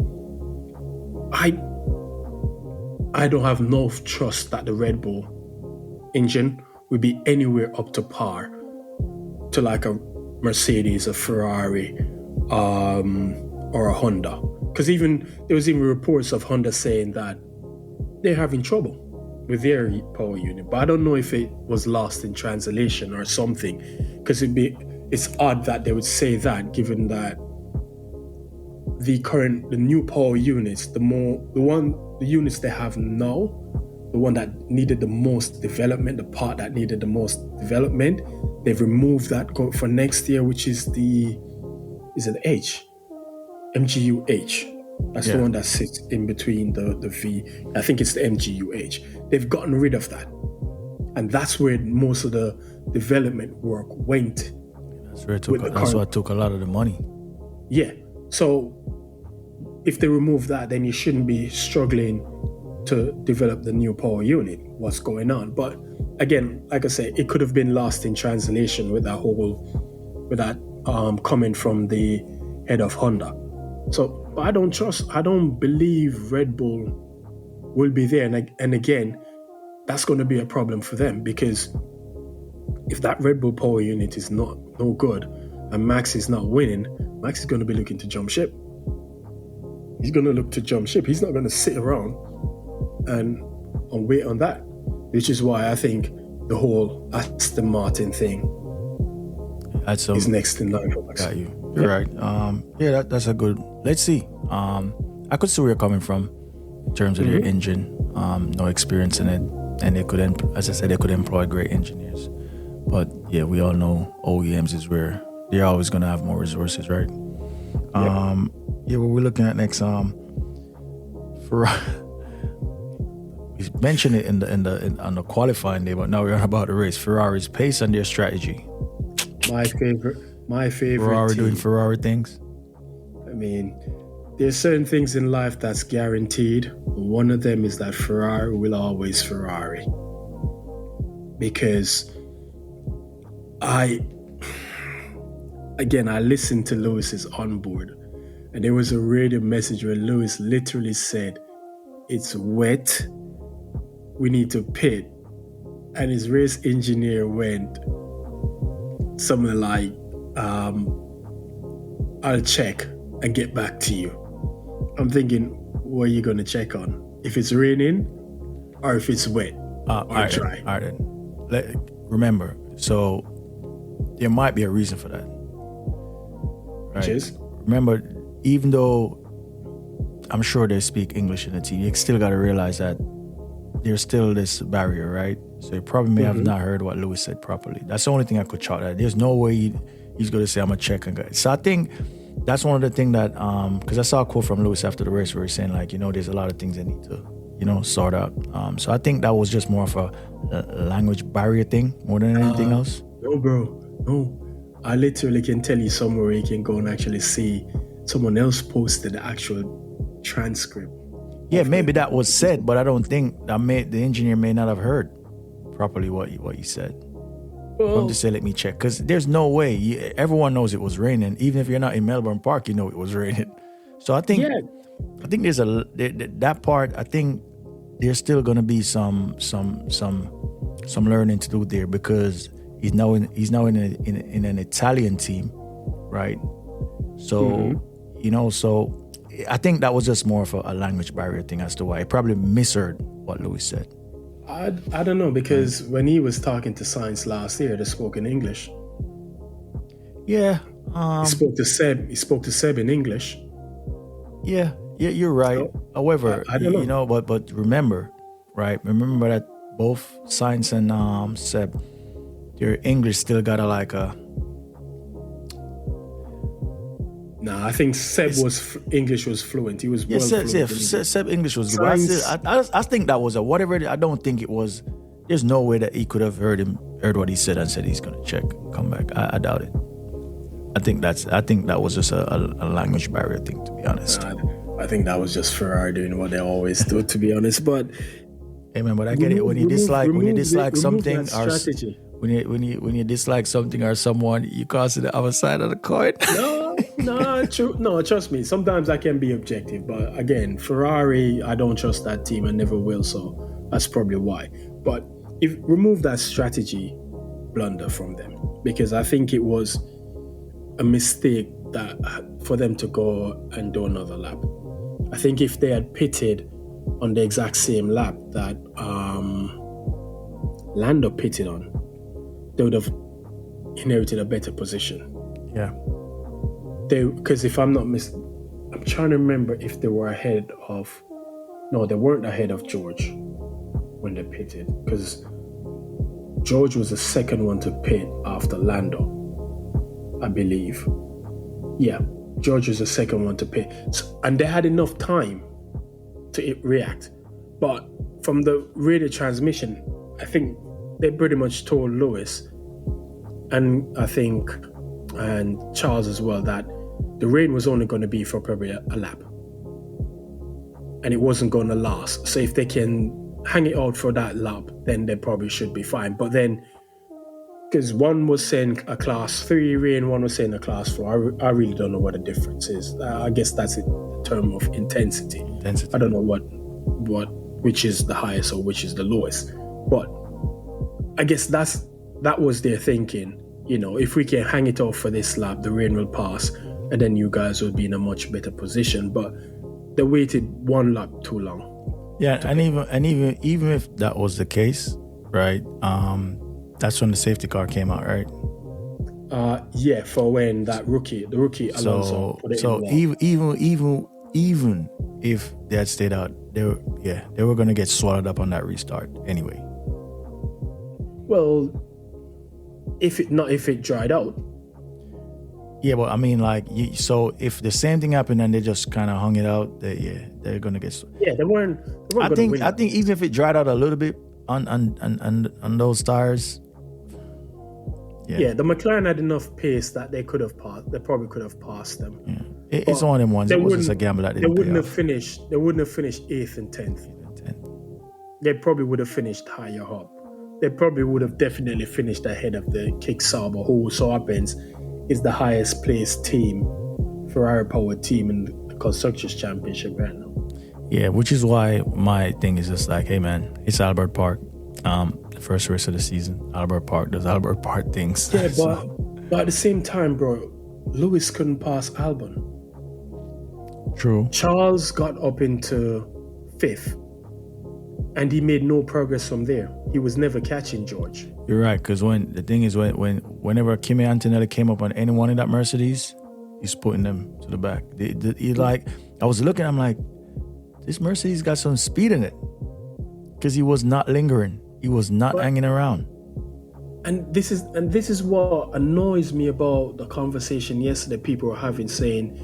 I don't have no trust that the Red Bull engine will be anywhere up to par to like a Mercedes, a Ferrari, or a Honda. Because there was even reports of Honda saying that they're having trouble with their power unit. But I don't know if it was lost in translation or something. Because it's odd that they would say that, given that the new power units, the units they have now, the one that needed the most development, the part that needed the most development, they've removed that for next year, which is it H? MGU-H. That's the one that sits in between the V. I think it's the MGU-H. They've gotten rid of that. And that's where most of the development work went. That's what took a lot of the money. Yeah. So if they remove that, then you shouldn't be struggling to develop the new power unit. What's going on? But again, like I say, it could have been lost in translation with that coming from the head of Honda. So I don't believe Red Bull will be there. And again, that's going to be a problem for them, because if that Red Bull power unit is no good and Max is not winning, Max is going to be looking to jump ship. He's going to look to jump ship. He's not going to sit around and wait on that, which is why I think the whole Aston Martin thing is next in line for Max. Got you. You're right. That's a good. Let's see. I could see where you're coming from in terms of their engine. No experience in it, and they could, as I said, they could employ great engineers. But yeah, we all know OEMs is where they're always going to have more resources, right? Yeah, what we're looking at next, Ferrari. We mentioned it on the qualifying day, but now we're on about the race. Ferrari's pace and their strategy. My favorite. Ferrari team. doing Ferrari things. I mean, there's certain things in life that's guaranteed. One of them is that Ferrari will always Ferrari. Because I listened to Lewis's onboard, and there was a radio message where Lewis literally said, "It's wet, we need to pit," and his race engineer went something like, "I'll check and get back to you." I'm thinking, what are you going to check on? If it's raining or if it's wet or dry? All right. Remember, so there might be a reason for that. Right? Cheers. Remember, even though I'm sure they speak English in the team, you still got to realize that there's still this barrier, right? So you probably may have not heard what Lewis said properly. That's the only thing I could chalk that. There's no way he's going to say, "I'm going to check and go." So I think that's one of the things that, because I saw a quote from Lewis after the race where he's saying, like, there's a lot of things they need to, sort out. So I think that was just more of a language barrier thing more than anything else. No, bro. No. I literally can tell you somewhere where you can go and actually see someone else posted the actual transcript. Yeah, maybe that was said, but I don't think the engineer may not have heard properly what he said. Well, I'm just saying, let me check, because there's no way. Everyone knows it was raining. Even if you're not in Melbourne Park, you know it was raining. So I think there's that part. I think there's still going to be some learning to do there, because he's now in an Italian team, right? So so I think that was just more of a language barrier thing as to why he probably misheard what Lewis said. I don't know, because when he was talking to Sainz last year, they spoke in English. Yeah. He spoke to Seb in English. Yeah, you're right. So, however, I don't know. But remember, right? Remember that both Sainz and Seb, their English still got Nah, I think English was fluent. He was fluent. Seb English was good. I think that was whatever. I don't think it was. There's no way that he could have heard what he said and said he's gonna check, come back. I doubt it. I think that was just a language barrier thing, to be honest. I think that was just Ferrari doing what they always do, to be honest. But hey man, but I get it. When you dislike something, or strategy. when you dislike something or someone, you cause it the other side of the coin. No, trust me. Sometimes I can be objective, but again, Ferrari, I don't trust that team and never will. So that's probably why. But remove that strategy blunder from them, because I think it was a mistake that for them to go and do another lap. I think if they had pitted on the exact same lap that Lando pitted on, they would have inherited a better position. Yeah. Because if I'm not I'm trying to remember if they were ahead of. No, they weren't ahead of George when they pitted, because George was the second one to pit after Lando, I believe. Yeah, George was the second one to pit. And they had enough time to react. But from the radio transmission, I think they pretty much told Lewis, and I think, and Charles as well, that the rain was only going to be for probably a lap. And it wasn't going to last. So if they can hang it out for that lap, then they probably should be fine. But then because one was saying a class 3 rain, one was saying a class 4. I really don't know what the difference is. I guess that's in term of intensity. I don't know which is the highest or which is the lowest. But I guess that was their thinking. If we can hang it off for this lap, the rain will pass, and then you guys will be in a much better position. But they waited one lap too long. Yeah, and even if that was the case, right? That's when the safety car came out, right? Yeah, for when the rookie Alonso put it in. Even if they had stayed out, they were gonna get swallowed up on that restart anyway. Well, if it dried out. Yeah, but I mean, so if the same thing happened and they just kind of hung it out, they're gonna get. Yeah, they weren't. I think even if it dried out a little bit on those tires. Yeah, the McLaren had enough pace that they could have passed. They probably could have passed them. Yeah. It's one of them ones. It was just a gamble that didn't pay off. They wouldn't have finished 8th and 10th. They probably would have finished higher up. They probably would have definitely finished ahead of the Kick Sauber, who so happens is the highest placed team, Ferrari powered team in the Constructors' Championship right now. Yeah, which is why my thing is just like, hey man, it's Albert Park. The first race of the season. Albert Park does Albert Park things. Yeah, but at the same time, bro, Lewis couldn't pass Albon. True. Charles got up into 5th, and he made no progress from there. He was never catching George. You're right, because whenever Kimi Antonelli came up on any one of that Mercedes, he's putting them to the back. I was looking, I'm like, this Mercedes got some speed in it, because he was not lingering. He was not hanging around. And this is what annoys me about the conversation yesterday people were having, saying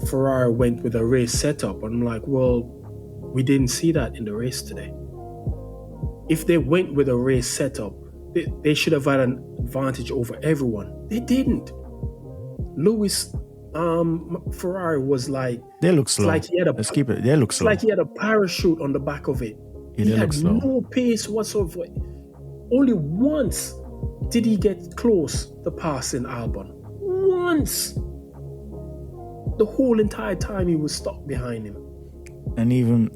Ferrari went with a race setup. And I'm like, well, we didn't see that in the race today. If they went with a race setup, they should have had an advantage over everyone. They didn't. Lewis, Ferrari was like, they look slow. Like he had Let's keep it. They look slow. It's like he had a parachute on the back of it. He had no pace whatsoever. Only once did he get close to passing Albon. Once. The whole entire time he was stuck behind him. And even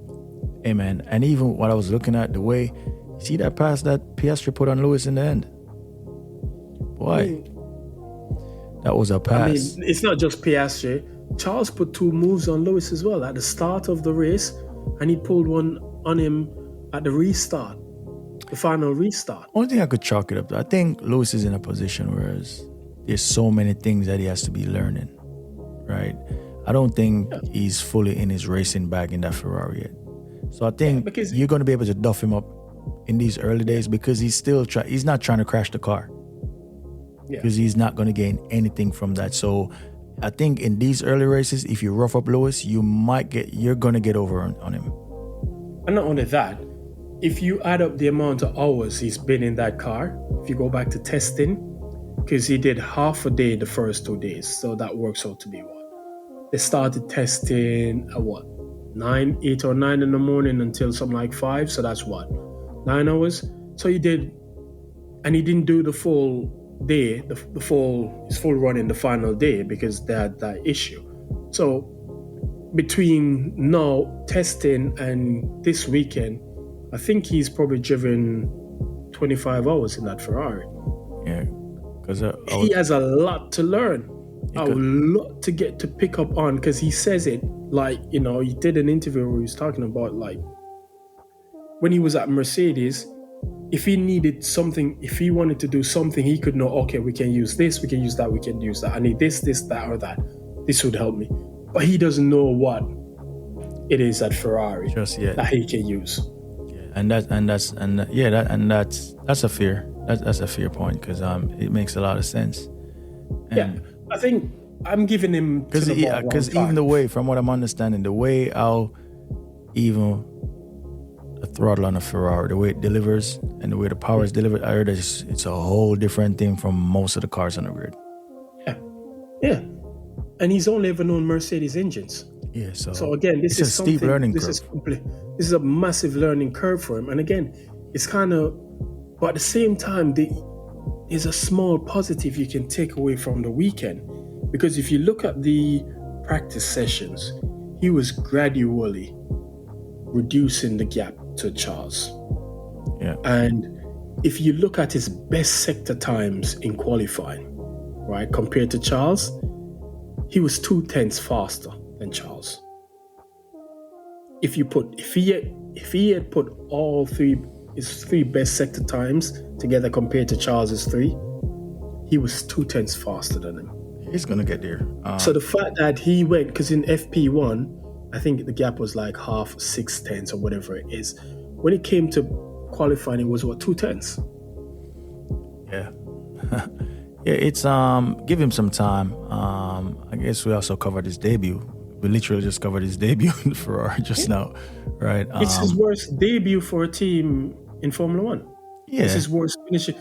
what I was looking at, the way, see that pass that Piastri put on Lewis in the end? Boy, that was a pass. I mean, it's not just Piastri. Charles put 2 moves on Lewis as well at the start of the race, and he pulled one on him at the restart, the final restart. Only thing I could chalk it up to, I think Lewis is in a position where there's so many things that he has to be learning, right? I don't think he's fully in his racing bag in that Ferrari yet. So I think you're going to be able to duff him up in these early days, because he's not trying to crash the car. Because he's not going to gain anything from that. So I think in these early races, if you rough up Lewis, you're going to get over on him. And not only that, if you add up the amount of hours he's been in that car, if you go back to testing, because he did half a day the first 2 days, so that works out to be what? They started testing at 8 or 9 in the morning until something like 5, so that's 9 hours. So he did, and he didn't do the full day, his full run in the final day, because they had that issue. So between now testing and this weekend, I think he's probably driven 25 hours in that Ferrari. Yeah, because he has a lot to learn, a lot to get to pick up on, because he says it like, he did an interview where he was talking about, like, when he was at Mercedes, if he needed something, if he wanted to do something, he could know, okay, we can use this, we can use that, we can use that. I need this, that, or that. This would help me. But he doesn't know what it is at Ferrari that he can use. And that's a fair point, because it makes a lot of sense. And I think I'm giving him, because even the way, from what I'm understanding, the way how even the throttle on a Ferrari, the way it delivers and the way the power is delivered, I heard it's a whole different thing from most of the cars on the grid. Yeah. And he's only ever known Mercedes engines. Yeah, so again, this is a steep learning curve. This is a massive learning curve for him. And again, it's kind of But at the same time, there's a small positive you can take away from the weekend. Because if you look at the practice sessions, he was gradually reducing the gap to Charles. Yeah. And if you look at his best sector times in qualifying, right, compared to Charles, he was 0.2 faster than Charles. If he had put all his three best sector times together compared to Charles's 3, he was 0.2 faster than him. He's gonna get there. So the fact that he went, because in FP1, I think the gap was like half 0.6 or whatever it is. When it came to qualifying, it was what, 0.2. Yeah. Yeah, it's give him some time. I guess we also covered his debut. We literally just covered his debut in the Ferrari just now, right? It's his worst debut for a team in Formula One. Yeah. It's his worst finishing.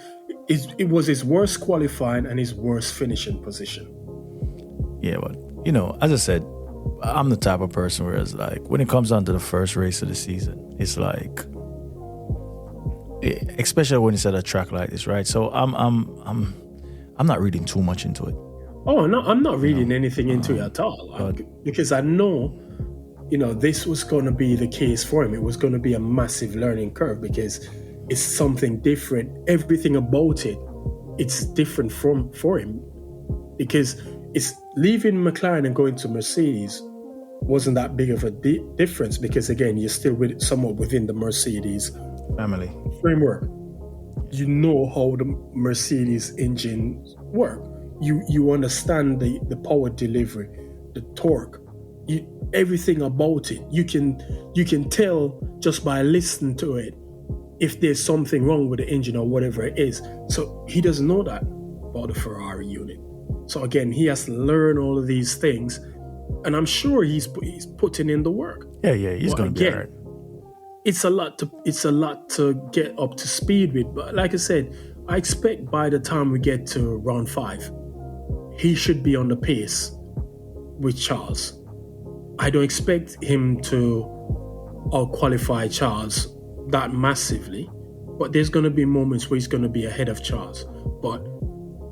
It was his worst qualifying and his worst finishing position. Yeah, but as I said, I'm the type of person where it's like when it comes down to the first race of the season, it's like, especially when it's at a track like this, right? So I'm not reading too much into it. Oh no, I'm not reading anything into it at all, because I know, this was going to be the case for him. It was going to be a massive learning curve because it's something different. Everything about it's different for him, because it's leaving McLaren and going to Mercedes wasn't that big of a difference, because again, you're still somewhat within the Mercedes family framework. You know how the Mercedes engines work. You understand the power delivery, the torque, everything about it. You can tell just by listening to it if there's something wrong with the engine or whatever it is. So he doesn't know that about the Ferrari unit. So again, he has to learn all of these things, and I'm sure he's putting in the work. Yeah, he's going to be all right. It's a lot to get up to speed with, but like I said, I expect by the time we get to round 5, he should be on the pace with Charles. I don't expect him to out-qualify Charles that massively, but there's going to be moments where he's going to be ahead of Charles. But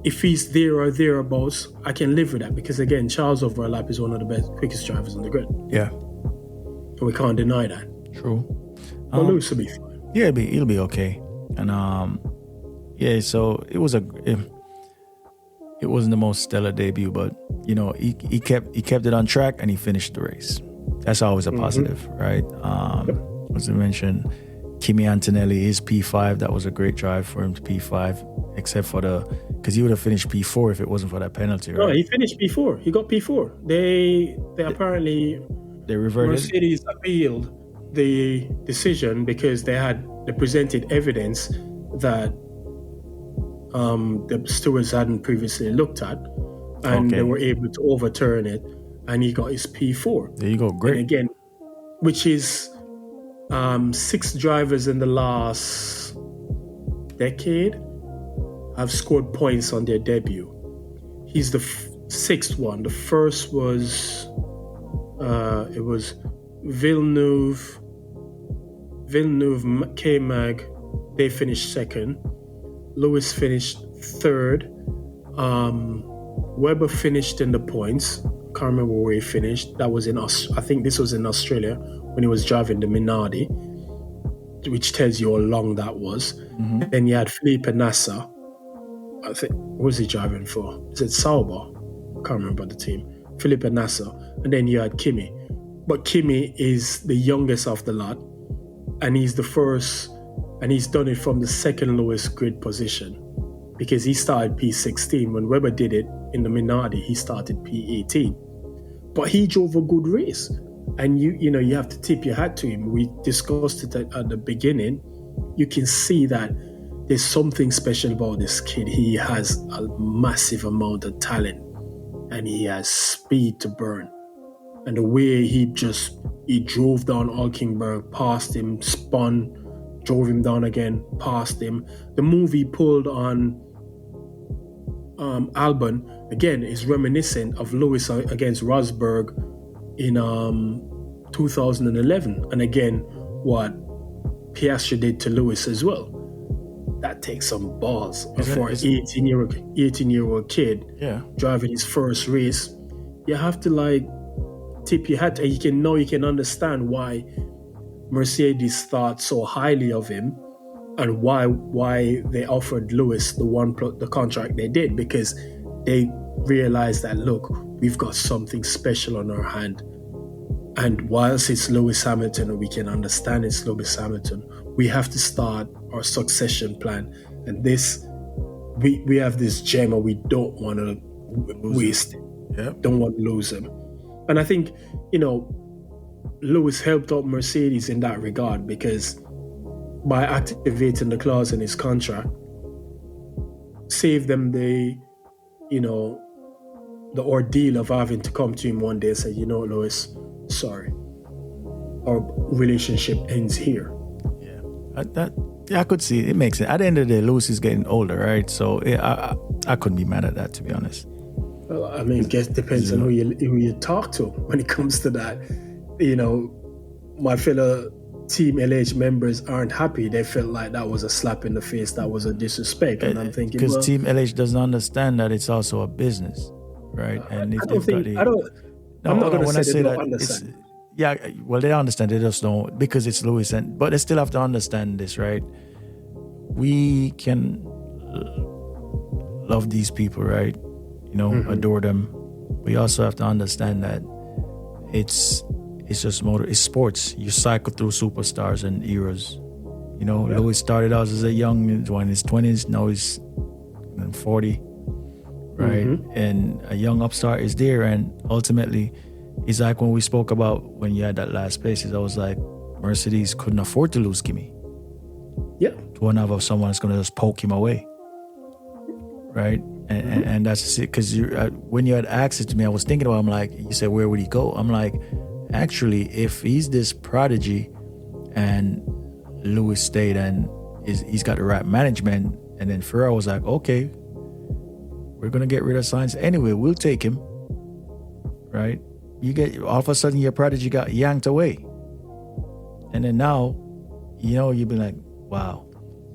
if he's there or thereabouts, I can live with that, because again, Charles over a lap is one of the quickest drivers on the grid. Yeah. And we can't deny that. True. But Lewis will be fine. Yeah, he'll be okay. And so it wasn't the most stellar debut, but he kept it on track and he finished the race. That's always a positive, right? As I mentioned, Kimi Antonelli is P5. That was a great drive for him to P5, except for because he would have finished P4 if it wasn't for that penalty, right? No, he finished P4. He got P4. They apparently, they reverted. Mercedes appealed the decision because they presented evidence that the stewards hadn't previously looked at, and they were able to overturn it, and he got his P4. There you go, great. And again, which is 6 drivers in the last decade have scored points on their debut. He's the 6th one. The first was it was Villeneuve, K-Mag. They finished 2nd. Lewis finished 3rd. Webber finished in the points. Can't remember where he finished. That was I think this was in Australia when he was driving the Minardi, which tells you how long that was. Mm-hmm. Then you had Felipe Nasser. I think, what was he driving for? Is it Sauber? I can't remember the team. Felipe Nasser. And then you had Kimi. But Kimi is the youngest of the lot, and he's the first, and he's done it from the 2nd lowest grid position, because he started P16. When Webber did it in the Minardi, he started P18. But he drove a good race, and you have to tip your hat to him. We discussed it at the beginning. You can see that there's something special about this kid. He has a massive amount of talent, and he has speed to burn. And the way he drove down Hulkenberg, passed him, spun, drove him down again, passed him. The move he pulled on Albon, again, is reminiscent of Lewis against Rosberg in 2011. And again, what Piastri did to Lewis as well. that takes some balls Is it- for an is- 18-year-old kid Yeah. driving his first race. You have to like tip your hat, and you can understand why Mercedes thought so highly of him, and why they offered Lewis the contract they did, because they realized that, look, we've got something special on our hand. And whilst it's Lewis Hamilton, and we can understand it's Lewis Hamilton, we have to start our succession plan. And this, we have this gem, and we don't want to waste it. Yeah. Don't want to lose him. And I think, Lewis helped out Mercedes in that regard, because by activating the clause in his contract, saved them the ordeal of having to come to him one day and say, Lewis, sorry, our relationship ends here. I could see it makes it. At the end of the day, Lewis is getting older, right? So I couldn't be mad at that, to be honest. Well, I mean, guess depends on who you talk to when it comes to that. My fellow Team LH members aren't happy. They felt like that was a slap in the face. That was a disrespect. And I'm thinking, because Team LH doesn't understand that it's also a business, right? And if they've got I'm not going to say they don't that understand. They understand. They just don't, because it's Lewis, but they still have to understand this, right? We can love these people, right? Adore them. We also have to understand that it's just it's sports. You cycle through superstars and eras. Lewis started out as a young one in his 20s. Now he's 40, right? And a young upstart is there. And ultimately, it's like when we spoke about when you had that last place. I was like, Mercedes couldn't afford to lose Kimi. Yeah. To have someone that's going to just poke him away, right? And that's it. Because when you had asked it to me, I was thinking about. I'm like, you said, where would he go? I'm like, actually, if he's this prodigy and Lewis stayed and he's got the right management, and then Ferrari was like, okay, we're going to get rid of Sainz anyway, we'll take him, right? You get, all of a sudden your prodigy got yanked away. And then now, you've been like, wow.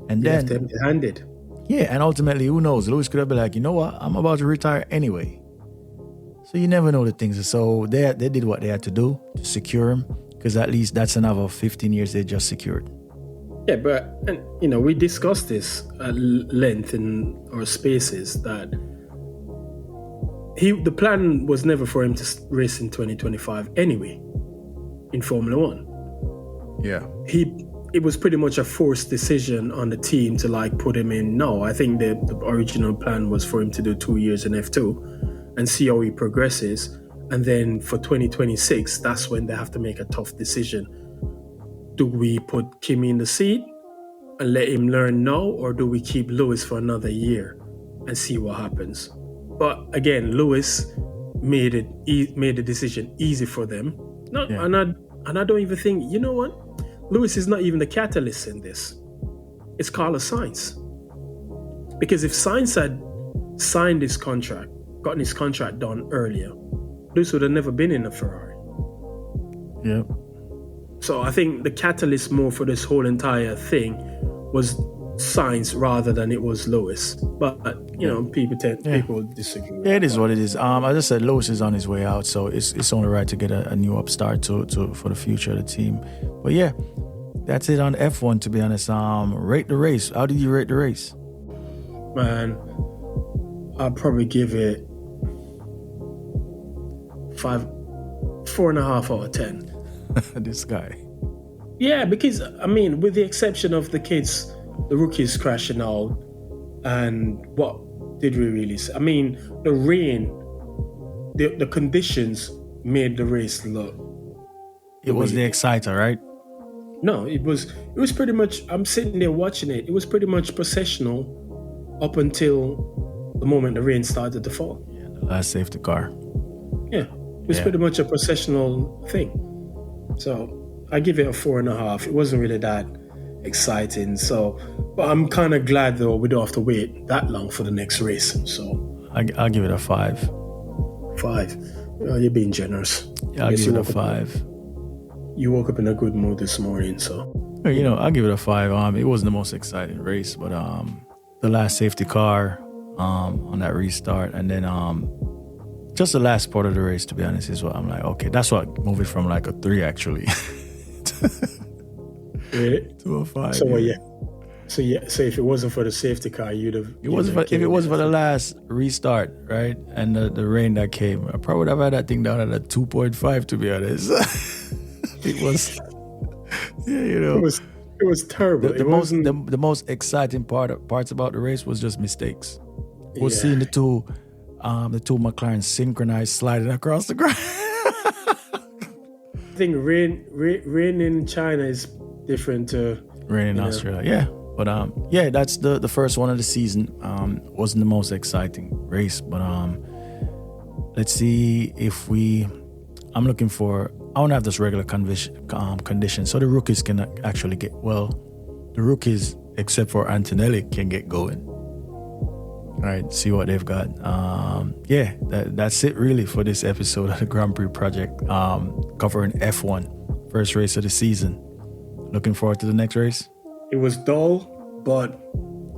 And You then left empty-handed. yeah, and ultimately, who knows? Lewis could have been like, you know what? I'm about to retire anyway. So you never know the things. So they did what they had to do to secure him, because at least that's another 15 years they just secured. Yeah, we discussed this at length in our spaces, that the plan was never for him to race in 2025 anyway, in Formula One. Yeah. It was pretty much a forced decision on the team to put him in. No, I think the original plan was for him to do 2 years in F2 and see how he progresses. And then for 2026, that's when they have to make a tough decision. Do we put Kimi in the seat and let him learn now, or do we keep Lewis for another year and see what happens? But again, Lewis made the decision easy for them. And I don't even think, you know what? Lewis is not even the catalyst in this. It's Carlos Sainz. Because if Sainz had signed his contract, gotten his contract done earlier, Lewis would have never been in a Ferrari. Yeah. So I think the catalyst more for this whole entire thing was Sainz rather than it was Lewis. But people disagree. Yeah, it is what it is. As I said, Lewis is on his way out, so it's only right to get a new upstart to for the future of the team. But yeah, that's it on F1. To be honest, rate the race. How did you rate the race? Man, I'll probably give it 4.5 out of 10. This guy. Yeah, because with the exception of the rookies crashing out, and what did we really see? The rain, the conditions made the race look. It was the exciter, right? No, it was pretty much. I'm sitting there watching it. It was pretty much processional up until the moment the rain started to fall. Yeah, the last safety car. Yeah, it was pretty much a processional thing. So I give it a 4.5. It wasn't really that exciting. So, but I'm kind of glad though we don't have to wait that long for the next race. So I'll give it a 5. 5. Oh, you're being generous. Yeah, I'll give it a 5. You woke up in a good mood this morning, so. I'll give it a 5. It wasn't the most exciting race, but the last safety car on that restart, and then just the last part of the race, to be honest, is what I'm like, okay, that's what moved it from like a 3 actually to a 5. So if it wasn't for the safety car, if it wasn't for the last restart, right, and the rain that came, I probably would have had that thing down at a 2.5, to be honest. It was, it was terrible. The most exciting parts about the race was just mistakes. Was seeing the two McLarens synchronized sliding across the ground. I think rain in China is different to rain in Australia. Yeah. But that's the first one of the season. Wasn't the most exciting race, but let's see if I'm looking for. I want to have this regular condition, so the rookies can actually get the rookies, except for Antonelli, can get going. All right, see what they've got. That's it really for this episode of the Grand Prix Project, covering F1, first race of the season. Looking forward to the next race. It was dull, but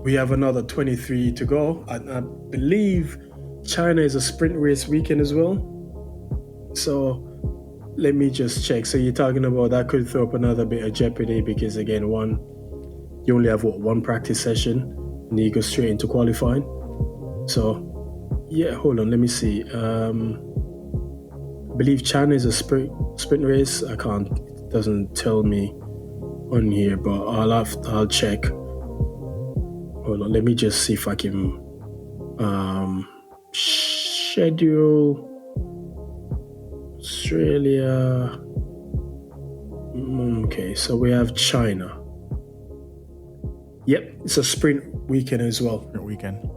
we have another 23 to go. I believe China is a sprint race weekend as well. So let me just check. So you're talking about that could throw up another bit of jeopardy because, again, you only have one practice session and you go straight into qualifying. So, yeah, hold on. Let me see. I believe China is a sprint race. It doesn't tell me on here, but I'll check. Hold on, let me just see if I can schedule Australia. Okay, so we have China. Yep, it's a sprint weekend as well. Sprint weekend.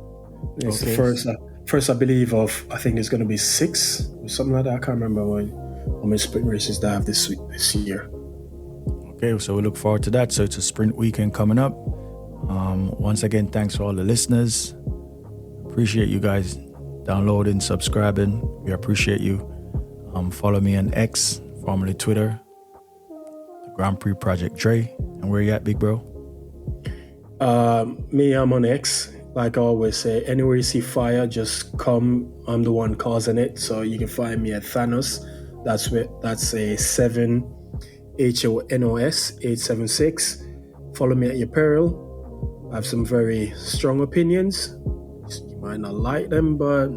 It's the first I believe of, I think there's going to be 6 or something like that. I can't remember how many sprint races they have this year. Okay, so we look forward to that. So it's a sprint weekend coming up. Once again, thanks for all the listeners. Appreciate you guys downloading, subscribing. We appreciate you. Follow me on X, formerly Twitter, the Grand Prix Project Dre. And where you at, big bro? Me, I'm on X. Like I always say, anywhere you see fire, just come. I'm the one causing it. So you can find me at Thanos. That's a 7 HONOS 876. Follow me at your peril. I have some very strong opinions. You might not like them, but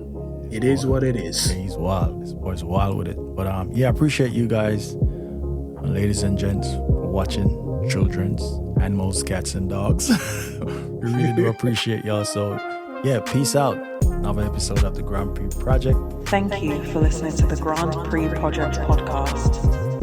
it is what it is. He's wild. This boy's wild with it. But I appreciate you guys, ladies and gents, for watching. Children's, animals, cats, and dogs. We really do appreciate y'all. So, peace out. Another episode of the Grand Prix Project. Thank you for listening to the Grand Prix Project podcast.